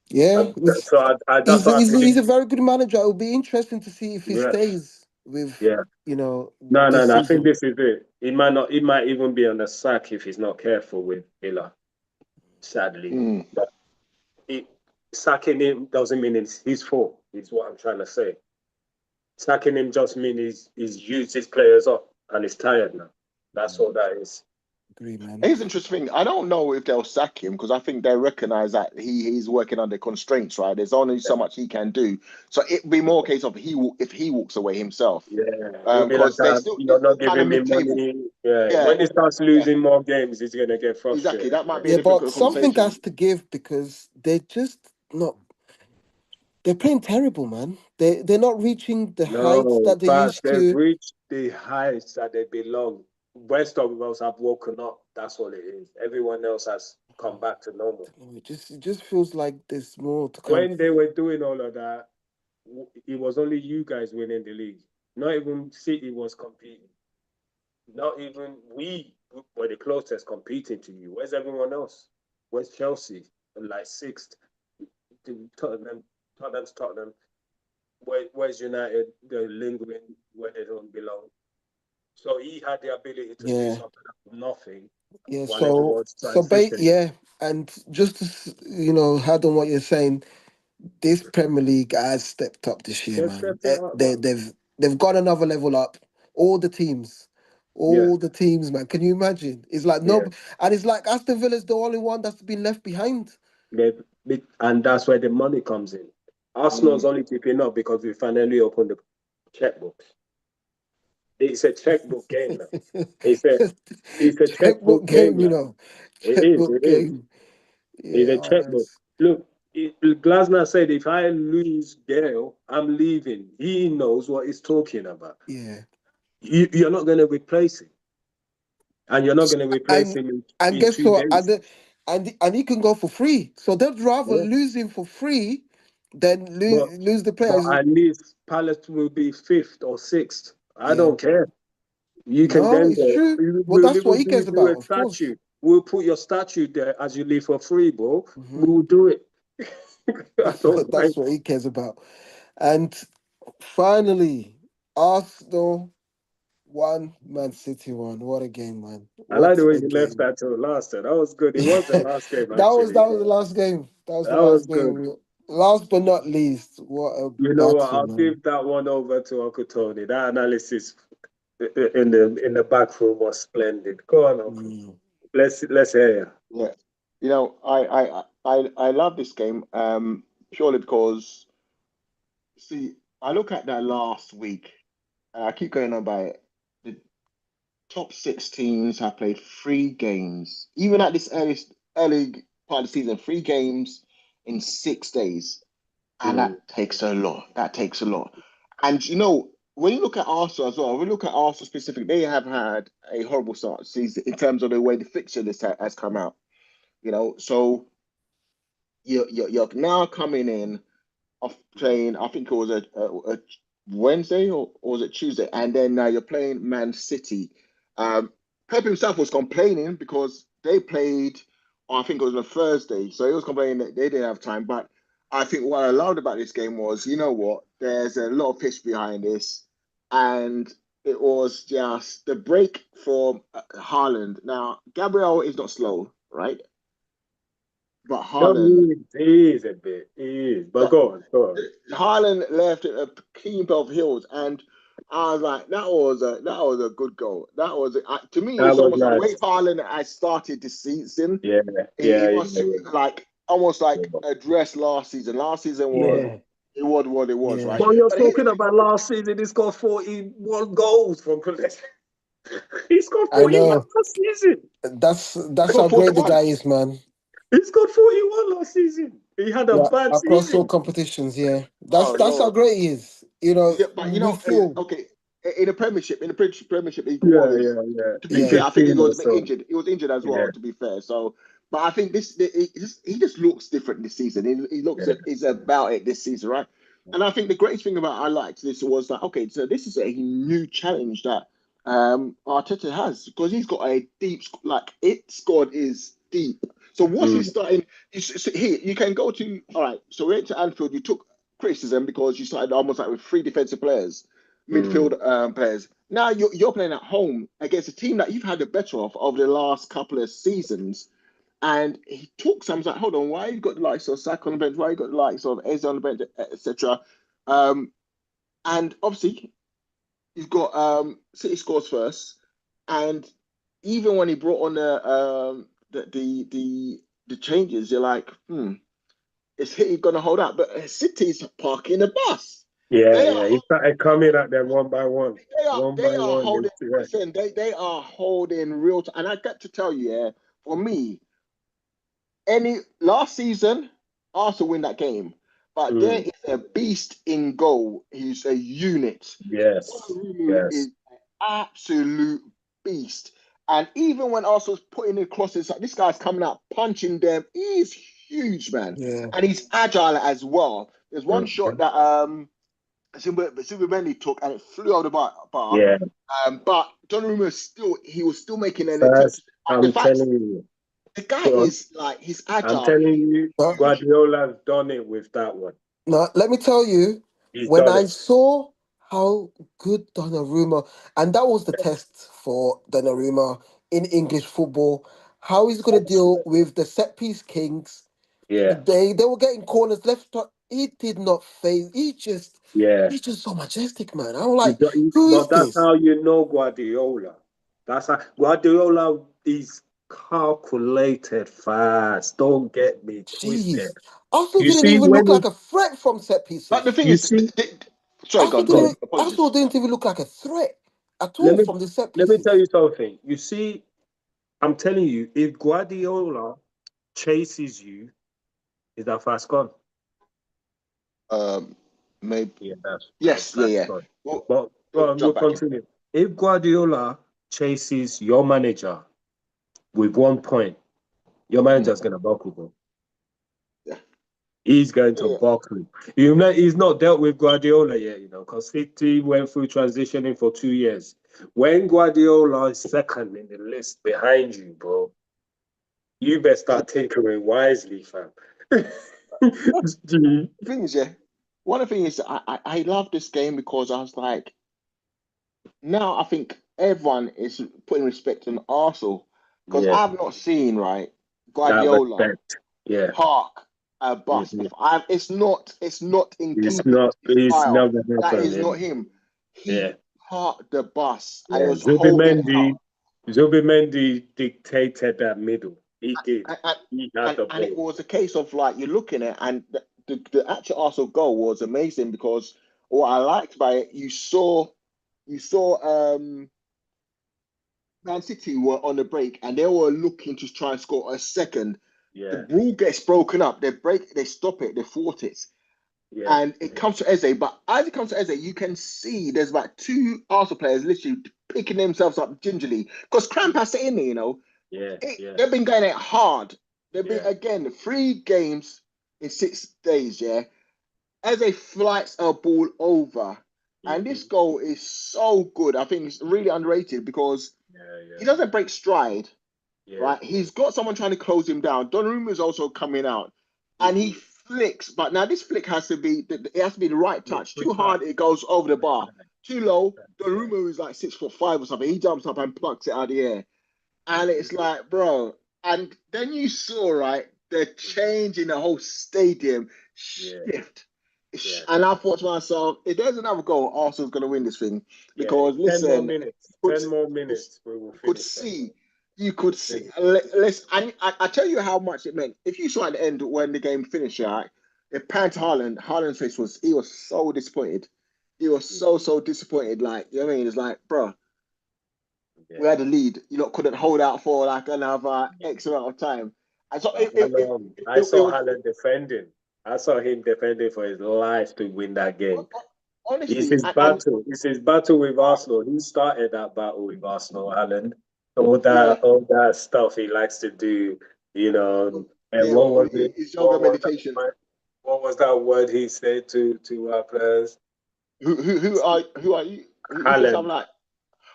Yeah. He's a very good manager. It will be interesting to see if he stays with, No. I think this is it. He might even be on the sack if he's not careful with Villa. Sadly. But sacking him doesn't mean it's his fault, is what I'm trying to say. Sacking him just means he's used his players up and he's tired now. That's all that is. Agree, man. Here's an interesting thing. I don't know if they'll sack him because I think they recognize that he's working under constraints, right? There's only so much he can do. So it'd be more a case of if he walks away himself. Yeah. Because you're not giving him money. Yeah. When he starts losing more games, he's gonna get frustrated. Exactly. That might be but something has to give because they're just not. They're playing terrible, man. They're not reaching the heights that they used to. They've reached the heights that they belong. West of us have woken up. That's all it is. Everyone else has come back to normal. It just feels like there's more to come. When they were doing all of that, it was only you guys winning the league. Not even City was competing. Not even we were the closest competing to you. Where's everyone else? Where's Chelsea? Like 6th. Tottenham. Where's United? They're lingering where they don't belong. So he had the ability to do something out of nothing. Yeah, and just to add on what you're saying, this Premier League has stepped up this year, man. They've got another level up. All the teams, man. Can you imagine? It's like and it's like Aston Villa's the only one that's been left behind. And that's where the money comes in. Arsenal's only keeping up because we finally opened the checkbook. It's a checkbook game now. It's a Checkbook checkbook game game, you now. know. It is. Checkbook It is. game. It's Yeah, a oh, checkbook. that's Look, Glasner said if I lose Gale, I'm leaving. He knows what he's talking about. yeah. You're not going to replace him, and you're not going to replace And him and in guess two what? days. And he can go for free. So they'd rather Yeah. lose him for free than But lose the but players. at least Palace will be fifth or sixth. I Yeah. don't care. You can No, then it's go. true. Well, We'll that's even what he cares do you a about, of course. statue. We'll put your statue there as you leave for free, bro. Hmm. We'll do it. I don't That's mind. what he cares about. And finally, Arsenal won, Man City won. What a game, man! I like What the way a you left game! that till last. That was good. It was the last game that was actually. that was the last game. That was the That was last good. game. Last but not least, what a You know what? battle, I'll man! give that one over to Uncle Tony. That analysis in the back room was splendid. Go on, Uncle. Mm. Let's hear you. Yeah, you know, I love this game purely because see, I look at that last week and I keep going on by it. The top six teams have played 3 games, even at this early part of the season, 3 games in 6 days, and Mm. that takes a lot. That takes a lot. And you know, when you look at Arsenal as well, when you look at Arsenal specifically, they have had a horrible start to the season in terms of the way the fixture list has come out. You know, so you're now coming in off playing. I think it was a Wednesday or was it Tuesday, and then now you're playing Man City. Pep himself was complaining because they played. I think it was on a Thursday, so he was complaining that they didn't have time. But I think what I loved about this game was, you know what? There's a lot of history behind this, and it was just the break for Haaland. Now, Gabriel is not slow, right? But No, Haaland, he is a bit. He is. But but go on, go on. Haaland left it a clean pair of heels, and I was like, that was a good goal. That was to me, That it's was almost like the way nice. Haaland has started this season. Yeah, He yeah, was like almost like addressed last season. Last season was Yeah, it was what it was, yeah. right? But you're But here's the talking thing. about last season. He scored 41 goals from collection. He scored I 41 know. last season. He That's got how great the 41. guy is, man. He scored 41 last season. He had a Yeah, bad across all season. competitions. Yeah, Oh that's how Lord. great he is. You know, Yeah, but you we know, feel. okay, in the Premiership, he Yeah, was. yeah, yeah. To be He's Yeah, fair, I think he 15 or was a bit so. injured. He was injured as Yeah, well. To be fair, so but I think he just looks different this season. He looks yeah. he's about it this season, right? And I think the greatest thing about I liked this was that okay, so this is a new challenge that Arteta has because he's got a deep like it squad is deep. So what's he Mm, starting? So here you can go to all right. So we went to Anfield. You took criticism because you started almost like with 3 defensive players, mm, midfield players. Now you're playing at home against a team that you've had the better of over the last couple of seasons. And he took some. I was like, hold on, why you got the likes of Saka on the bench? Why you got the likes of Eze on the bench, etc. Um, and obviously you've got City scores first, and even when he brought on the changes, you're like, is he gonna hold out? But City's parking the bus. yeah, They are yeah. He started coming at them one by one. they are One they by are one. holding. Yeah. Listen, they are holding real. And I got to tell you, yeah, for me, any last season, Arsenal win that game. But there Mm, is a beast in goal. He's a unit. yes, Donnarumma is yes. an absolute beast. And even when Arsenal's putting in crosses, like this guy's coming out punching them. He's huge, man, yeah, and he's agile as well. There's one shot Okay. that Zubimendi took and it flew out the bar. Yeah. But Donnarumma was still making an attempt. First, And the I'm fact telling you. the guy Go on. is like he's I'm agile. telling you, but Guardiola's done it with that one. now let me tell you, He's when done I it. saw how good Donnarumma, and that was the test for Donnarumma in English football, how he's going to deal with the set piece kings. Yeah, They were getting corners left. He did not phase. yeah. He's just so majestic, man. I'm like, who is But that's this? how you know Guardiola. That's how Guardiola is. calculated fast. Don't get me twisted. Jeez. Arsenal You didn't see, even when look like a threat from set But the pieces. thing you is, see, sorry, go on, go go on. on. Apologies. Arsenal didn't even look like a threat at Let all me from the set let me tell pieces. you something. You see, I'm telling you, if Guardiola chases you, is that fast gone? Um, maybe Yeah, that's yes, yeah, fast yeah. gone. Well, But we'll we'll jump back in. continue. If Guardiola chases your manager with 1 point, your manager's gonna buckle, bro. Yeah, He's going to yeah, buckle. You know, he's not dealt with Guardiola yet, because City went through transitioning for 2 years. When Guardiola is second in the list behind you, bro, you better yeah. start tinkering wisely, fam. The thing is, yeah. One of the things is, I love this game because I was like, now I think everyone is putting respect on Arsenal because Yeah, I've not seen right that Guardiola respect. Yeah. park a bus. Mhm. It's not in It's keeping not, with his it's style. never That happened. is not him. Yeah. He parked the bus and he Yeah. was holding it out. Zubimendi dictated that middle. He did. And, and, He had and the and it ball. was a case of like you're looking at and the actual Arsenal goal was amazing because what I liked by it, you saw Man City were on the break and they were looking to try and score a second. The Yeah. ball gets broken up, they stop it, they thwart it. Yeah. And it comes to Eze, but as it comes to Eze, you can see there's about two Arsenal players literally picking themselves up gingerly because Cramp has to in there, Yeah. Yeah. they've been going it hard. They've been Yeah. again 3 games in 6 days. Yeah, as a flights a ball over, and this Mhm. goal is so good. I think it's really underrated because Yeah. he Yeah. doesn't break stride. Yeah. Right, he's got someone trying to close him down. Donnarumma is also coming out, and he Mhm. flicks. But now this flick has to be it has to be the right Yeah. touch. Too Precise. hard, it goes over the bar. Too low, Yeah. Donnarumma is like 6'5" or something. He jumps up and plucks it out of the air. And Mhm. it's like, bro. And then you saw, right, the change in the whole stadium Yeah. shift. Yeah. And I thought to myself, if there's another goal, Arsenal's going to win this thing. Yeah. Because, 10 more listen, minutes. you could, 10 more minutes. We will you could finish that. see, you could see. Finish it. Let's, and I tell you how much it meant. If you saw at the end when the game finished, right, it panned to Haaland's face he was so disappointed. He was so disappointed. Like, you know what I mean? It's like, bro, we Yeah. had a lead. You lot couldn't hold out for like another X amount of time. And so But I it saw was Haaland defending. I saw him defending for his life to win that game. It's honestly, his battle. It's his battle with Arsenal. He started that battle with Arsenal, Haaland. yeah, All that stuff he likes to do, you know. And yeah, what was it? it's yoga What was meditation. what was that word he said to our players? Who are you? He said something Haaland, like,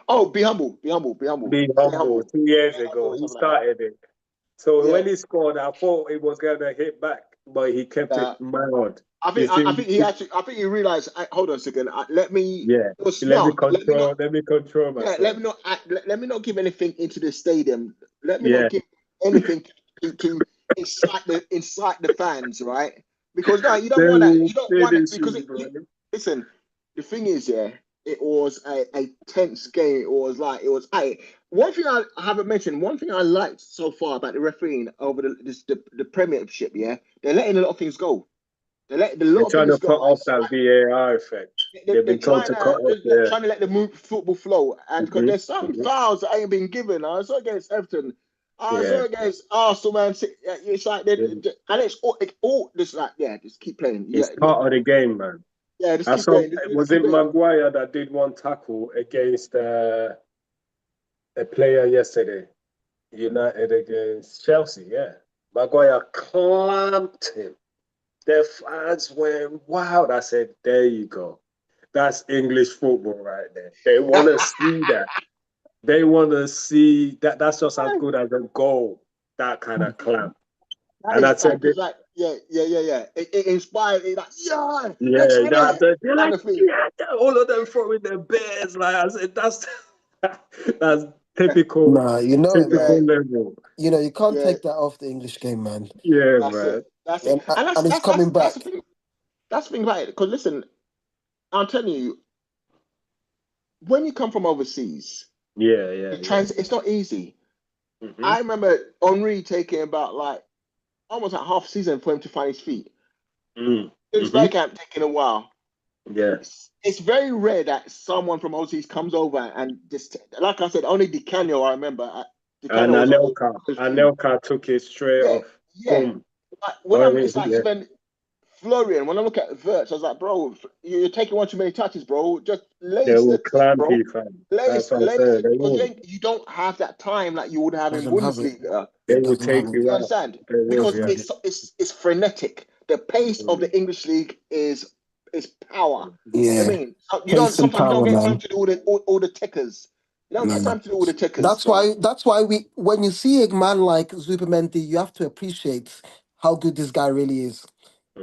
"Oh, be humble, be humble, be humble, be stay humble. humble, 2 years be humble," ago, or he something like that. started it. So Yeah. when he scored, I thought it was gonna hit back, but he kept Uh, it mild. I You think see, I think he realized. Hold on a second. Let me. yeah. It was Let me smart. Let me not. control. Let me control Yeah. Let myself. me not. Let me not give anything into the stadium. Let me Yeah. not give anything to incite the fans, right? Because no, you don't They want that. will You don't want it finish because you, bro. listen. The thing is, yeah, it was a tense game. One thing I haven't mentioned. One thing I liked so far about the refereeing over the Premiership, yeah, they're letting a lot of things go. They let a They're lot of trying to things cut go. off that VAR effect. They've They're been told trying to cut to off there. trying to let the football flow, and because Hmm. there's some Hmm. fouls that ain't been given. I saw against Everton. I Yeah. saw against Arsenal, man. It's like Yeah. and it's all just like just keep playing. It's part of the game, man. Yeah, just I keep saw, playing. Just was keep it playing. Maguire that did one tackle against a player yesterday? United against Chelsea, yeah. Maguire clamped him. The fans went wild. I said, there you go. That's English football right there. They want to see that. They want to see that. That's just as good as a goal, that kind of clamp. That And I is said, because like yeah. It inspired it like let's yeah, win it they're kind like, of thing. yeah, all of them throwing their bears. Like I said, that's Yeah, typical, Nah, you know it, yeah, typical man. level. You can't yeah. take that off the English game, man. Yeah, That's man. it. That's it. And And it's coming that's the back. thing. That's the thing about it. Because listen, I'm telling you, when you come from overseas, Yeah, yeah, yeah. it's not easy. Mm-hmm. I remember Henri taking about like almost like half season for him to find his feet. It's Mm-hmm. Bergkamp taking a while. Yeah. It's very rare that someone from overseas comes over and just, like I said, only Di Canio I remember. Di And Canio was on the feet. Anelka took it straight Yeah, off. yeah. Boom. Like, Oh, it's like yeah. even Florian. When I look at Verts, I was like, bro, you're taking one too many touches, bro. Just They lace will the thing, clamp bro. you, fam. That's what I'm Lace saying. it because you don't have that time like you would have in Doesn't have it. Bundesliga. They It will doesn't have take it. you You out. understand? They will, Because Doesn't yeah. have it. it's frenetic. The pace of the English league is power. You know what I Yeah. mean? So you don't Pace and sometimes you don't power, get time man. to do all the tickers. You don't get Yeah. time to do all the tickers. That's So why we when you see a man like Zubimendi, you have to appreciate how good this guy really is.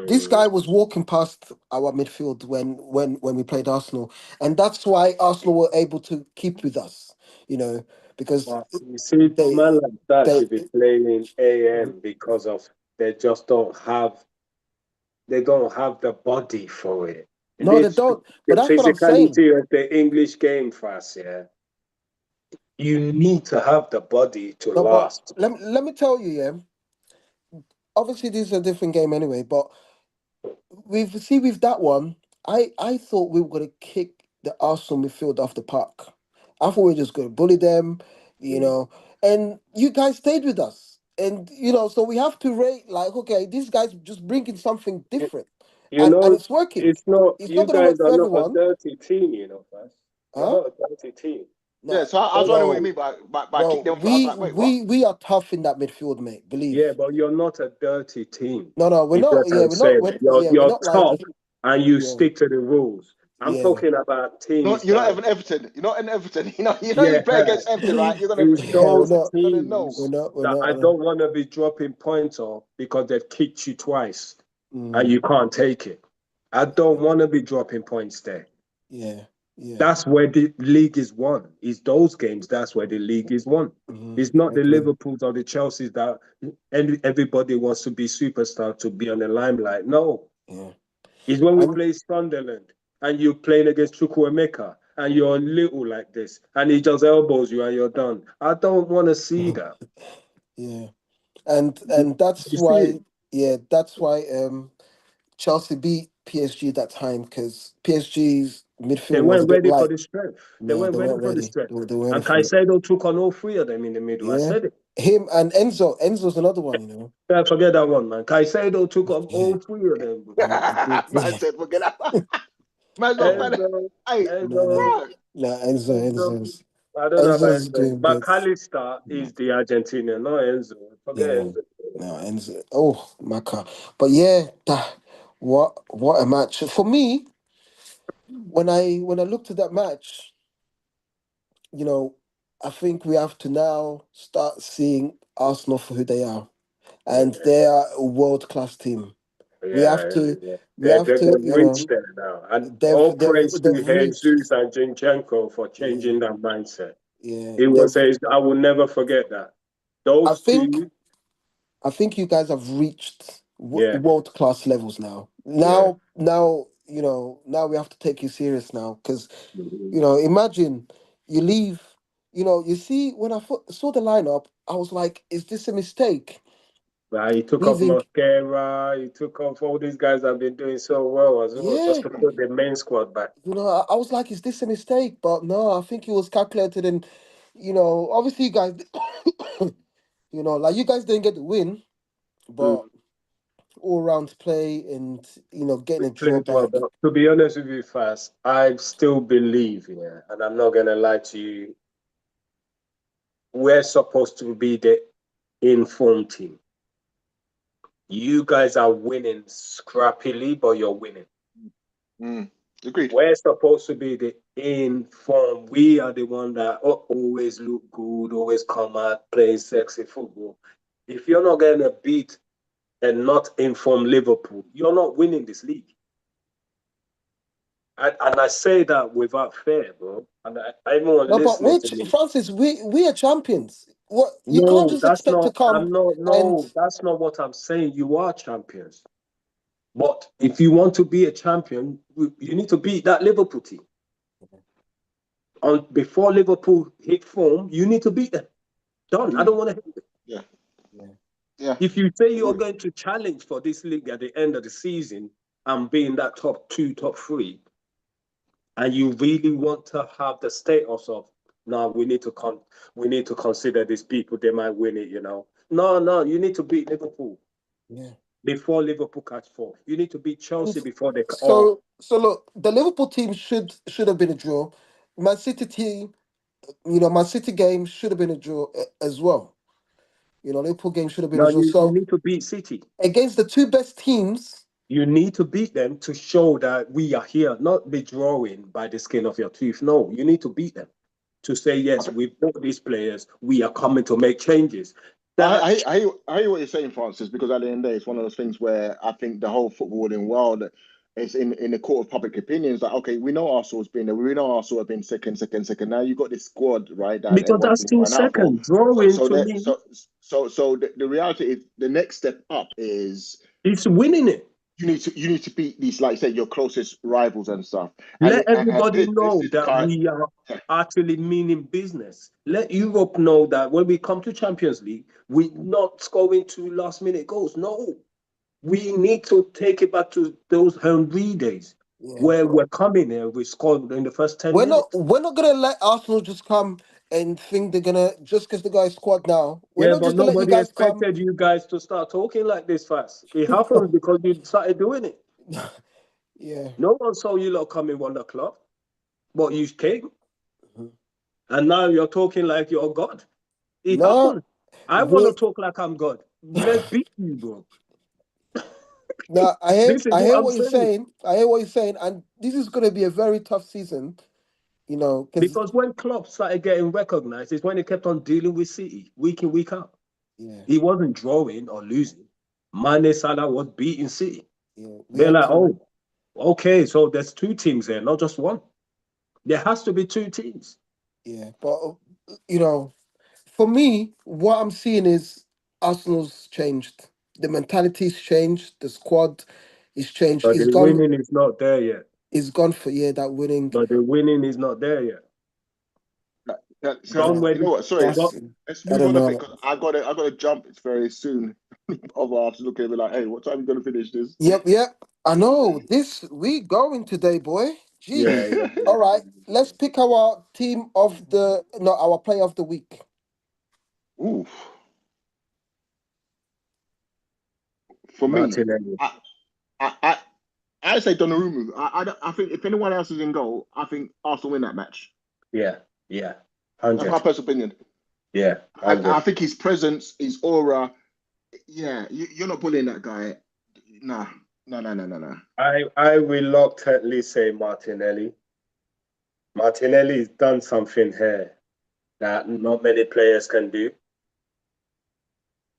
This Mm. guy was walking past our midfield when we played Arsenal, and that's why Arsenal were able to keep with us. You know, because Well, you see, they man like that they should be playing in AM because of they just don't have the body for it. And no, they it's don't. the But that's what I'm saying. physicality of the English game fast, yeah. You need to have the body to No, but last. let me tell you, yeah. Obviously, this is a different game anyway, but with that one, I thought we were gonna kick the Arsenal midfield off the park. I thought we were just gonna bully them, you Mm. know. And you guys stayed with us, and so we have to rate like, okay, these guys just bringing something different, You and know, it's working. it's not, It's not you gonna guys work are for not a everyone, dirty team, fast. You're huh? not a dirty team. No, yeah, so I was wondering what you no, mean by kick no. them. I was like, wait, what? We are tough in that midfield, mate. Yeah, Believe. but you're not a dirty team. No, no, we're It's not. what Yeah, I'm we're not. saying. We're You're not like. tough and you Yeah, stick to the rules. I'm yeah, talking about No, teams you're not that, even Everton. You're not in Everton. You yeah, play against Everton, right? it's yeah. those You're gonna know. teams We're that not. I don't want to be dropping points off because they've kicked you twice and Mm, you can't take it. I don't want to be dropping points there. yeah, yeah. That's where the league is won. Is those games. That's where the league is won. It's not I the agree. Liverpools or the Chelseas that everybody wants to be superstar to be on the limelight. No, Yeah, it's when we and play Sunderland and you're playing against Chukwuemeka and you're little like this and he just elbows you and you're done. I don't want to see that. yeah, and that's You see, why. Yeah, that's why. Chelsea beat PSG that time because PSG's they midfield was a weren't bit ready for light. the strength. They No, weren't they ready weren't for the ready. strength. They weren't ready And for it. Caicedo took on all three of them in the middle. I Yeah, said it. him and Enzo. Enzo's another one. Yeah, forget that one, man. Caicedo took on Yeah, all three of them. Bro. he did. Man Yeah, said, forget that. Man's not yeah. fan. Enzo, Hey, Enzo, No, bro. no, Enzo. I don't know about Enzo's Enzo. doing But good. Calista is the Argentinian, not Enzo. Forget Yeah, Enzo. no, Enzo. Oh, my car. But yeah, what a match for me. When I looked at that match, you know, I think we have to now start seeing Arsenal for who they are, and Yeah, they are a world class team. We have yeah, to, yeah. we have to, They've reached there now. And all praise to they've reached. Jesus and Zinchenko for Yeah, changing that mindset. yeah. It was, I will never forget that. I Those think two, I think you guys have reached yeah, world class levels now. yeah. Now we have to take you serious now because imagine you leave. You see, when I saw the lineup, I was like, "Is this a mistake?" He took off Leaving, Mosquera. He took off all these guys that have been doing so well as well, yeah. just to put the main squad back. I was like, "Is this a mistake?" But no, I think it was calculated, and obviously, you guys, like you guys didn't get the win, but Mm. all round play and getting We a draw played well, back. but to be honest with you, Fast, I still believe, yeah, and I'm not gonna lie to you, we're supposed to be the informed team. You guys are winning scrappily, but you're winning. Agreed. We're supposed to be the informed. We are the one that always look good, always come out, playing sexy football. If you're not gonna beat and not inform Liverpool, you're not winning this league. And I say that without fear, bro. And everyone No, but listening to which me, Francis, we are champions. What you can't no, just expect to come and that's not what I'm saying. You are champions. But if you want to be a champion, you need to beat that Liverpool team. Before Liverpool hit form, you need to beat them. Done. I don't want to hear it. Yeah. If you say you're going to challenge for this league at the end of the season and be in that top 2, top 3, and you really want to have the status of, no, we need to consider these people, they might win it, No, you need to beat Liverpool. Yeah. Before Liverpool catch fourth. You need to beat Chelsea before they So look, the Liverpool team should have been a draw. Man City team, Man City game should have been a draw as well. Liverpool game should have been a draw. you So need to beat City. against the two best teams, you need to beat them to show that we are here, not be drawing by the skin of your teeth. No, you need to beat them to say, yes, we've bought these players, we are coming to make changes. I hear what you're saying, Francis, because at the end of the day, it's one of those things where I think the whole footballing world is in the court of public opinion. It's like, okay, we know Arsenal's been there. We know Arsenal have been second. Now you've got this squad, right? That because that's still second. Drawing to me. So the reality is the next step up is it's winning it. You need to beat these, like you said, your closest rivals and stuff. Let everybody know that we are actually meaning business. Let Europe know that when we come to Champions League, we're not scoring 2 last-minute goals. No, we need to take it back to those Henry days where we're coming here, we scored in the first 10 minutes. We're not gonna let Arsenal just come and think they're gonna just because the guys squad now. We're not but just gonna let you nobody guys expected you guys to start talking like this fast. It happened because you started doing it. Yeah. No one saw you lot coming 1 o'clock, but you came. And now you're talking like you're God. It happened. I want to talk like I'm God. Let's beat you, bro. No, I hear what you're saying. I hear what you're saying, and this is going to be a very tough season, because when Klopp started getting recognized, is when he kept on dealing with City week in, week out. Yeah, he wasn't drawing or losing. Mane Salah was beating City. Yeah, they're like, oh, okay, so there's 2 teams there, not just one. There has to be 2 teams. Yeah, but for me, what I'm seeing is Arsenal's changed. The mentality's changed. The squad is changed. But the winning is not there yet. It's gone for that winning. But the winning is not there yet. You know what? Sorry, let's move on a bit because I gotta jump. It's very soon. Otherwise, look at me like, hey, what time are you gonna finish this? Yep. I know we going today, boy. Jeez. Yeah. All right, let's pick our our player of the week. Ooh. For Martinelli. Me, I say Donnarumma. I think if anyone else is in goal, I think Arsenal win that match. Yeah. 100. That's my personal opinion. Yeah. I think his presence, his aura. Yeah, you're not bullying that guy. Nah. No. I reluctantly say Martinelli. Martinelli's done something here that not many players can do.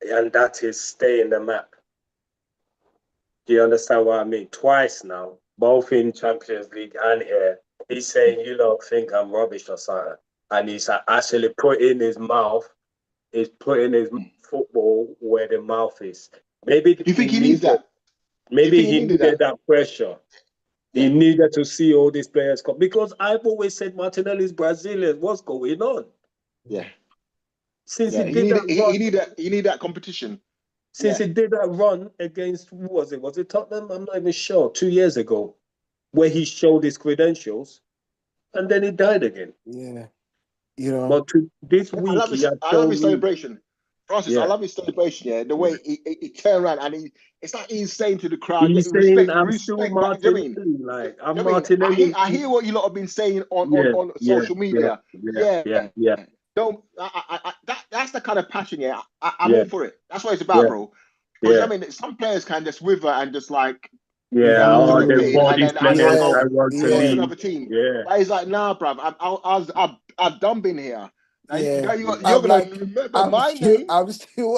And that is stay in the map. Do you understand what I mean? Twice now, both in Champions League and here, he's saying, you don't think I'm rubbish or something. And he's actually putting his football where the mouth is. Maybe you think he needs that? Maybe he needed that pressure. He needed to see all these players come. Because I've always said Martinelli's Brazilian. What's going on? Yeah. Since he did he need that competition. Since he did that run against, who was it? Was it Tottenham? I'm not even sure. 2 years ago, where he showed his credentials, and then he died again. Yeah. But this week, I love his celebration. Francis, I love his celebration. Yeah, the way he turned around and it's like he's saying to the crowd, he's saying, "I'm still Martinelli." I'm Martinelli. I hear what you lot have been saying on social media. Yeah. Don't. That's the kind of passion. Yeah, I'm all for it. That's what it's about, bro. Because I mean, some players can just wither and just like. Yeah, I want to leave another team. Yeah, but he's like, nah, bruv, I've done been here. Yeah, you're gonna remember my name. I'm still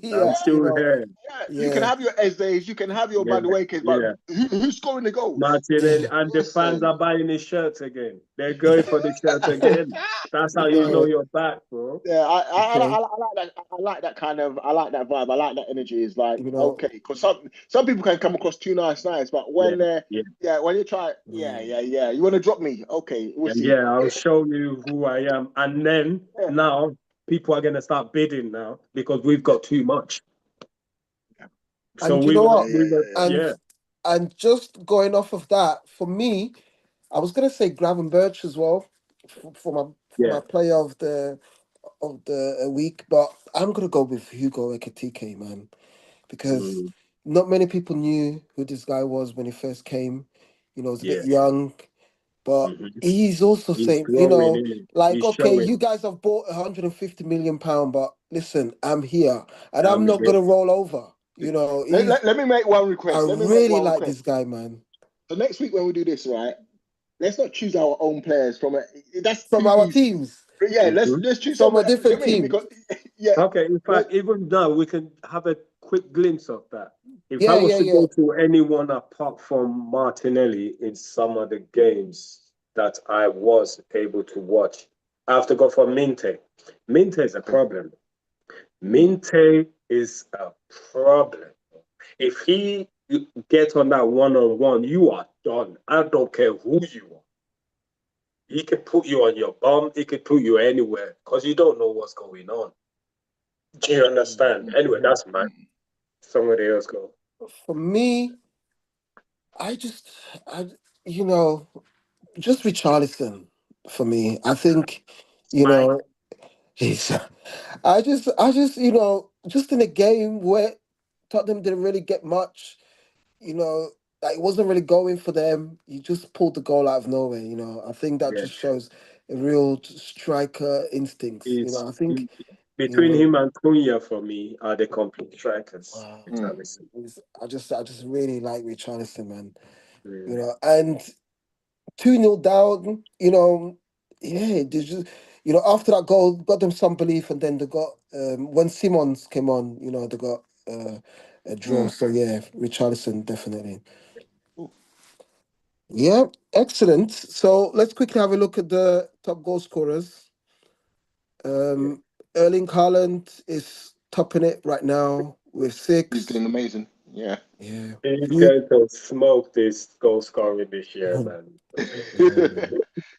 here. I'm still here. Yeah, you can have your Ezes, you can have your Maduekes, but who's scoring the goals? Martinelli, and the fans are buying his shirts again. They're going for the shirts again. That's how you know you're back, bro. Yeah, I like that. I like that kind of. I like that vibe. I like that energy. It's like okay, because some people can come across too nice, but when when you try, you want to drop me, okay, we'll see. I'll show you who I am, and then now people are going to start bidding now because we've got too much. So And you know what? yeah. And just going off of that, for me, I was gonna say Gravenberch as well for my player of the week, but I'm gonna go with Hugo Ekitike, man, because not many people knew who this guy was when he first came. You know, he's a bit young, but he's also saying, you know, like, okay, you guys have bought £150 million, but listen, I'm here and I'm not gonna roll over. You know, let me make one request. I really like this guy, man. So next week when we do this, right? Let's not choose our own players from our teams. But yeah, let's choose from a different team. Because, yeah. Okay, in fact, even now we can have a quick glimpse of that. If I was to go to anyone apart from Martinelli in some of the games that I was able to watch, I have to go for Minte. Minte is a problem. Minte is a problem. If he gets on that one-on-one, you are done. I don't care who you are. He can put you on your bum. He can put you anywhere because you don't know what's going on. Do you understand? Anyway, that's mine. Somebody else go. For me, you know, just Richarlison for me. I think, you know, I just, you know, just in a game where Tottenham didn't really get much, you know, like it wasn't really going for them. He just pulled the goal out of nowhere, you know. I think that just shows a real striker instinct. You know, I think between him and Cunha for me are the complete strikers. Wow. I just really like Richarlison, man. Yeah. You know, and 2-0 down, you know, they just, you know, after that goal, got them some belief, and then they got when Simons came on, you know, they got a draw. So yeah, Richarlison definitely. Yeah, excellent. So let's quickly have a look at the top goal scorers. Erling Haaland is topping it right now with 6. He's doing amazing. Yeah. Yeah. He's going to smoke this goal scoring this year, man.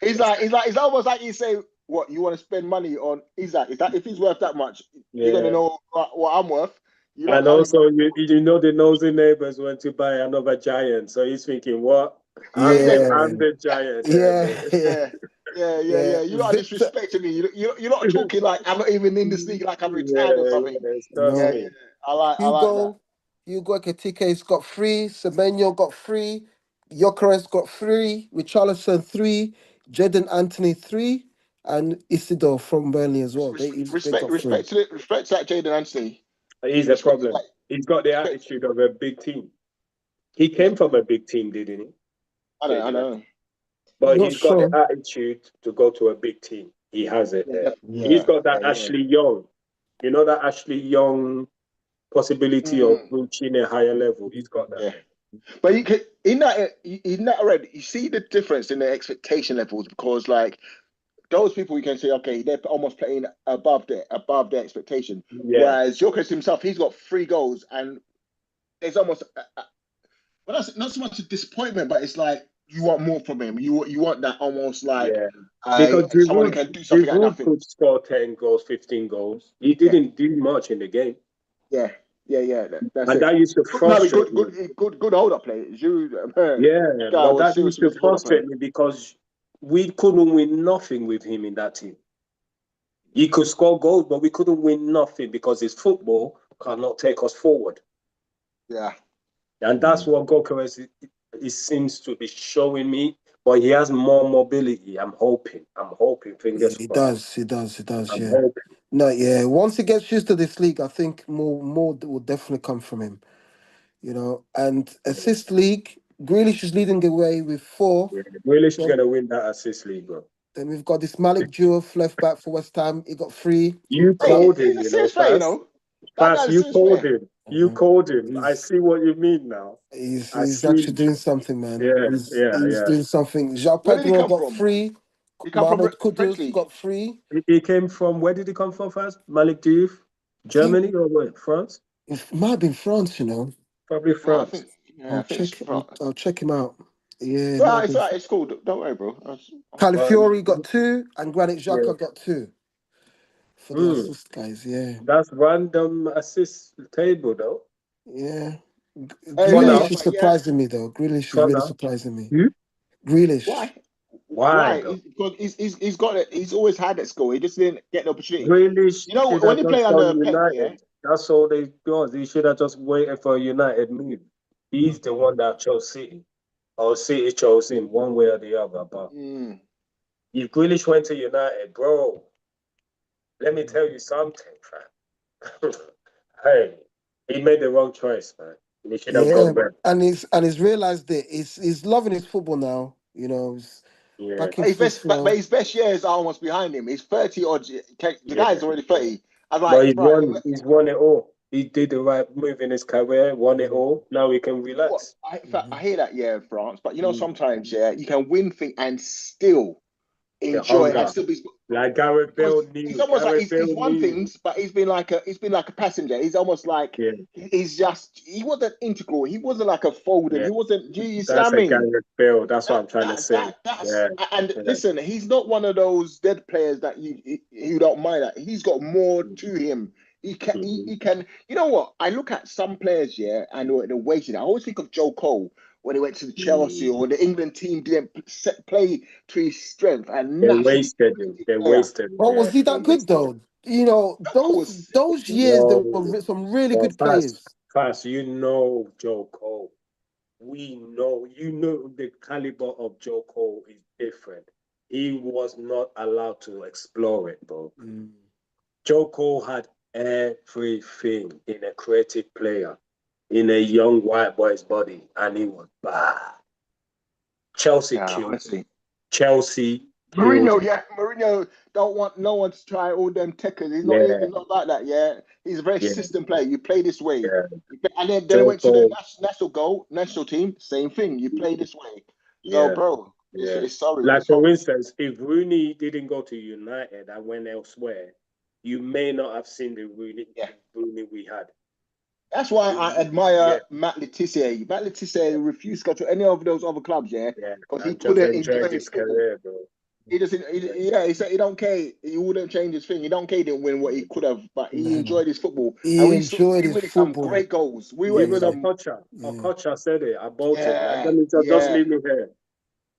It's almost like you say, what, you want to spend money on Isaac? Is that if he's worth that much, you're gonna know what I'm worth. And also, you know, the nosy neighbors went to buy another giant, so he's thinking, what? I'm the giant. Yeah. You're not disrespecting me. You're not talking like I'm not even in this league, like I'm retired or something. Yeah. I like that. Hugo Ekitike's got 3. Semenyo got 3. Gyökeres got 3. Richarlison 3. Jadon Anthony 3. And Isidore from Burnley as well. Respect to that Jadon Anthony. He's a problem. He's got the attitude of a big team. He came from a big team, didn't he? I know. But he's got the attitude to go to a big team. He has it there. Yeah. He's got that Ashley Young. You know that Ashley Young possibility of reaching a higher level. He's got that. Yeah. But in that already, you see the difference in the expectation levels, because like those people, you can say, okay, they're almost playing above their expectation. Yeah. Whereas Gyökeres himself, he's got 3 goals, and it's almost well, that's not so much a disappointment, but it's like you want more from him. You want that almost like because someone can do something like nothing. Could score 10 goals, 15 goals. He didn't do much in the game. Yeah. That used to frustrate me. Good hold-up play. That used to frustrate me because we couldn't win nothing with him in that team. He could score goals, but we couldn't win nothing because his football cannot take us forward. Yeah. And that's what Gyökeres seems to be showing me. But he has more mobility. I'm hoping. Fingers crossed. He does. I'm hoping. No, yeah. Once he gets used to this league, I think more will definitely come from him. You know, and assist league, Grealish is leading the way with 4. Yeah, Grealish is gonna win that assist league, bro. Then we've got this Malik Diouf left back for West Ham. He got 3. You called him, Fast, you called him. You called him. I see what you mean now. He's actually doing something, man. He's doing something. João Pedro got 3. Mohamed Kudus got 3. He came from, where did he come from first? Malik Diouf? Germany or where? France? It might have been France, you know. Probably France. I'll check him out. Yeah. It's cool. Don't worry, bro. Calafiori got 2 and Granit Xhaka got 2. for the assist guys. Yeah, That's random assist table though. yeah. For Yeah, Grealish now, is but yeah. surprising me though. Grealish is for really now. surprising me. Hmm? Grealish. Why? Why Why? though? Because he's got it. He's always had that skill. He just didn't get the opportunity. Grealish You know, should when have he just played under done Pep, yeah. United. That's all they got. He should have just waited for a United move. He's the one that chose City, or City chose him, one way or the other. But Mm. if Grealish went to United, bro, let me tell you something, fam. Hey, he made the wrong choice, man. He should have Yeah, gone back. and he's realized it. He's loving his football now. You know, he's Yeah, back in But football. his best years are almost behind him. He's 30 odd. The yeah. guy's already 30. I was But like, right. he's won it all. He did the right move in his career, won it all. Now he can What relax. I, in fact, I hear that, yeah, in France. But you know, Mm. sometimes, yeah, you can win things and still The enjoy and hunger. still be Like Gareth because Bale he's knew. almost like Gareth he's Bale won knew. things, but he's been like a passenger. He's almost like Yeah, he wasn't integral. He wasn't like a Foden. yeah. He wasn't. Do you see what That's I a mean? Gareth Bale. That's what I'm trying to say. That's Yeah, and yeah. listen, he's not one of those dead players that you don't mind that. He's got more to him. Mhm. He can. You know what? I look at some players, yeah, and the weighted. I always think of Joe Cole when he went to the Chelsea Mm. or the England team didn't play to his strength and They naturally wasted him. They player. wasted him. But Yeah, was he they that good wasted him. though? You know, That was those years there were No, some really but good players. fast. You know Joe Cole. We know. You know the caliber of Joe Cole is different. He was not allowed to explore it, bro. Mm. Joe Cole had everything in a creative player, in a young white boy's body, and he was bad. Chelsea yeah, killed him. honestly. Chelsea killed Mourinho, him. yeah, Mourinho don't want no one to try all them techers. Yeah, He's not like that. Yeah, he's a very yeah, system player. You play this way, yeah. and then he Joe went to the Cole, national team. Same thing. You play this way. So, yeah, bro, yeah. it's sorry, Like it's for sorry. instance, if Rooney didn't go to United and went elsewhere, you may not have seen Yeah, the Rooney we had. that's why I Yeah, admire Matt Letizia. Matt Letizia refused to go to any of those other clubs. Yeah, yeah. because he And just couldn't enjoy enjoyed his his football. career, bro. He doesn't. Yeah, he said he don't care. He wouldn't change his thing. He don't care. He didn't win what he could have, but he No, enjoyed his football, and he enjoyed we his win some football. great goals. We went Even Yeah, some. yeah, Okocha said it about him. Like, let Yeah, me just yeah. leave me here.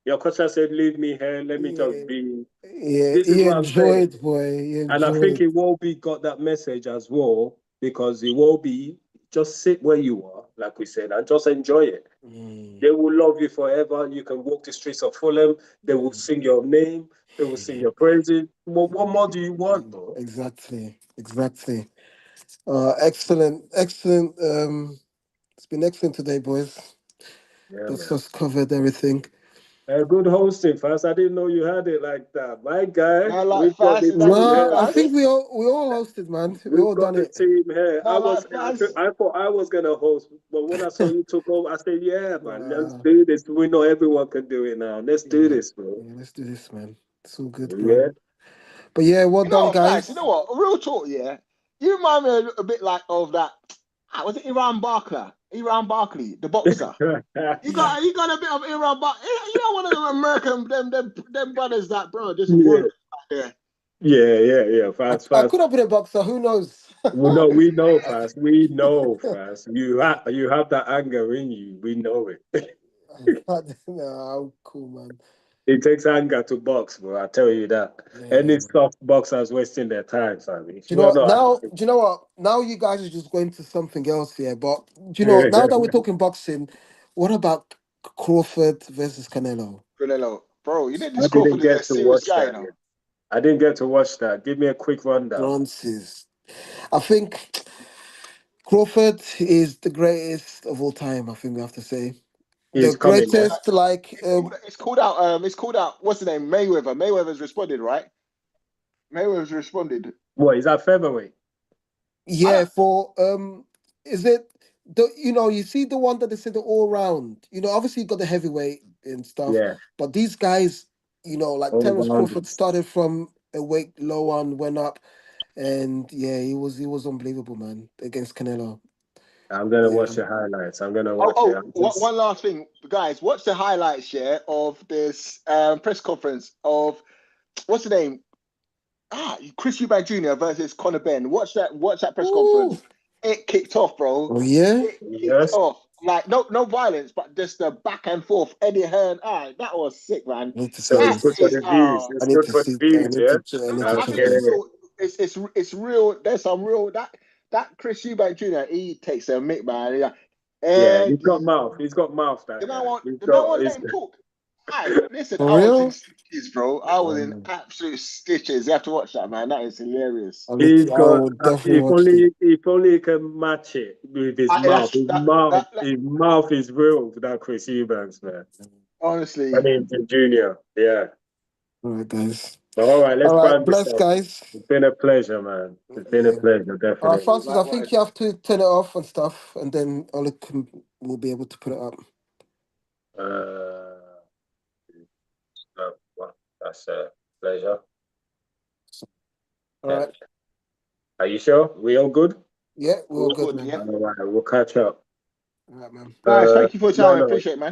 Your Okocha said, leave me here. Let me just yeah, be. yeah. This is He what I'm saying. enjoyed, boy. He And I think enjoyed. Iwobi got that message as well because Iwobi, just sit where you are, like we said, and just enjoy it. Mm. They will love you forever. You can walk the streets of Fulham. They will sing your name. They will sing your praises. What more do you want, bro? Exactly, exactly. Excellent, excellent. It's been excellent today, boys. Yeah, That's man. just covered everything. Good hosting, first. I didn't know you had it like that. My guy, Not like we've got fast. the Is that team what you No, here, I guys? think bro. we all hosted, man. We We've all got done the it. team here. Not like fast. I thought I was gonna host, but when I saw you took over, I said, "Yeah, man, let's Nah, do this. We know everyone can do it now. Let's do yeah, this, bro." yeah. Let's do this, man. It's all good, bro. Yeah, But yeah, well You know done, what, fast? You guys. know what? Real talk, yeah. You remind me a bit like of that. Was it Iran Barker? Iran Barkley, the boxer. You got a bit of Iran Barkley. You know one of them American them brothers that bro just yeah, run out there. yeah. Fast, I fast. could have been a boxer. Who knows? We know fast. We know fast. You have that anger in you. We know it. No, cool, man. It takes anger to box, bro. I tell you that. Yeah. Any soft boxers wasting their time, fam. If Do you know you're what? not, Now, do you know what? Now you guys are just going to something else here. But do you know? Now that we're talking boxing, what about Crawford versus Canelo? Canelo, bro, you know I this didn't Crawford is a get to serious watch guy, you that know. yet. I didn't get to watch that. Give me a quick rundown. Francis. I think Crawford is the greatest of all time. I think we have to say the He's coming, yeah. greatest. Like, It's called out. It's called out. What's the name? Mayweather. Mayweather's responded, right? Mayweather's responded. What is that featherweight? I yeah, don't. for is it the you see the one that they said the all round. Obviously you got the heavyweight and stuff, Yeah, but these guys, like all Terence rounded. Crawford started from a weight low and went up, and yeah, he was unbelievable, man, against Canelo. I'm gonna Yeah. watch the highlights. I'm gonna Oh, watch it. I'm just one last thing, guys. Watch the highlights, yeah, of this press conference of what's the name? Chris Eubank Jr. versus Conor Benn. Watch that press Ooh. conference. It kicked off, bro. Oh yeah. It kicked Yes. off. Like no violence, but just the back and forth. Eddie Hearn, that was sick, man. I need to So see it's this. good for the views. I It's need good to for see. the views, yeah. I need to I check think it's this. real. It's real. There's some real that Chris Eubank Jr. He takes a mick, man. Yeah, he's got mouth. He's got mouth. That The man guy. won't He's let him talk. Listen, For I was real? in stitches, bro. I was in absolute stitches. You have to watch that, man. That is hilarious. I He's got. will definitely watch it. If only he can match it with his mouth. His mouth is real. That Chris Eubanks, man. Honestly, Pennington Jr. Yeah. All right, guys. All right, let's round this bless, up. guys. It's been a pleasure, man. It's been a pleasure, definitely. Francis, I think you have to turn it off and stuff, and then Ola will be able to put it up. Well, that's a pleasure. All right. Are you sure? We all good? Yeah, we're all good, good, man. yeah. All right, we'll catch up. All right, man. Guys, thank you for your time. I appreciate it, man.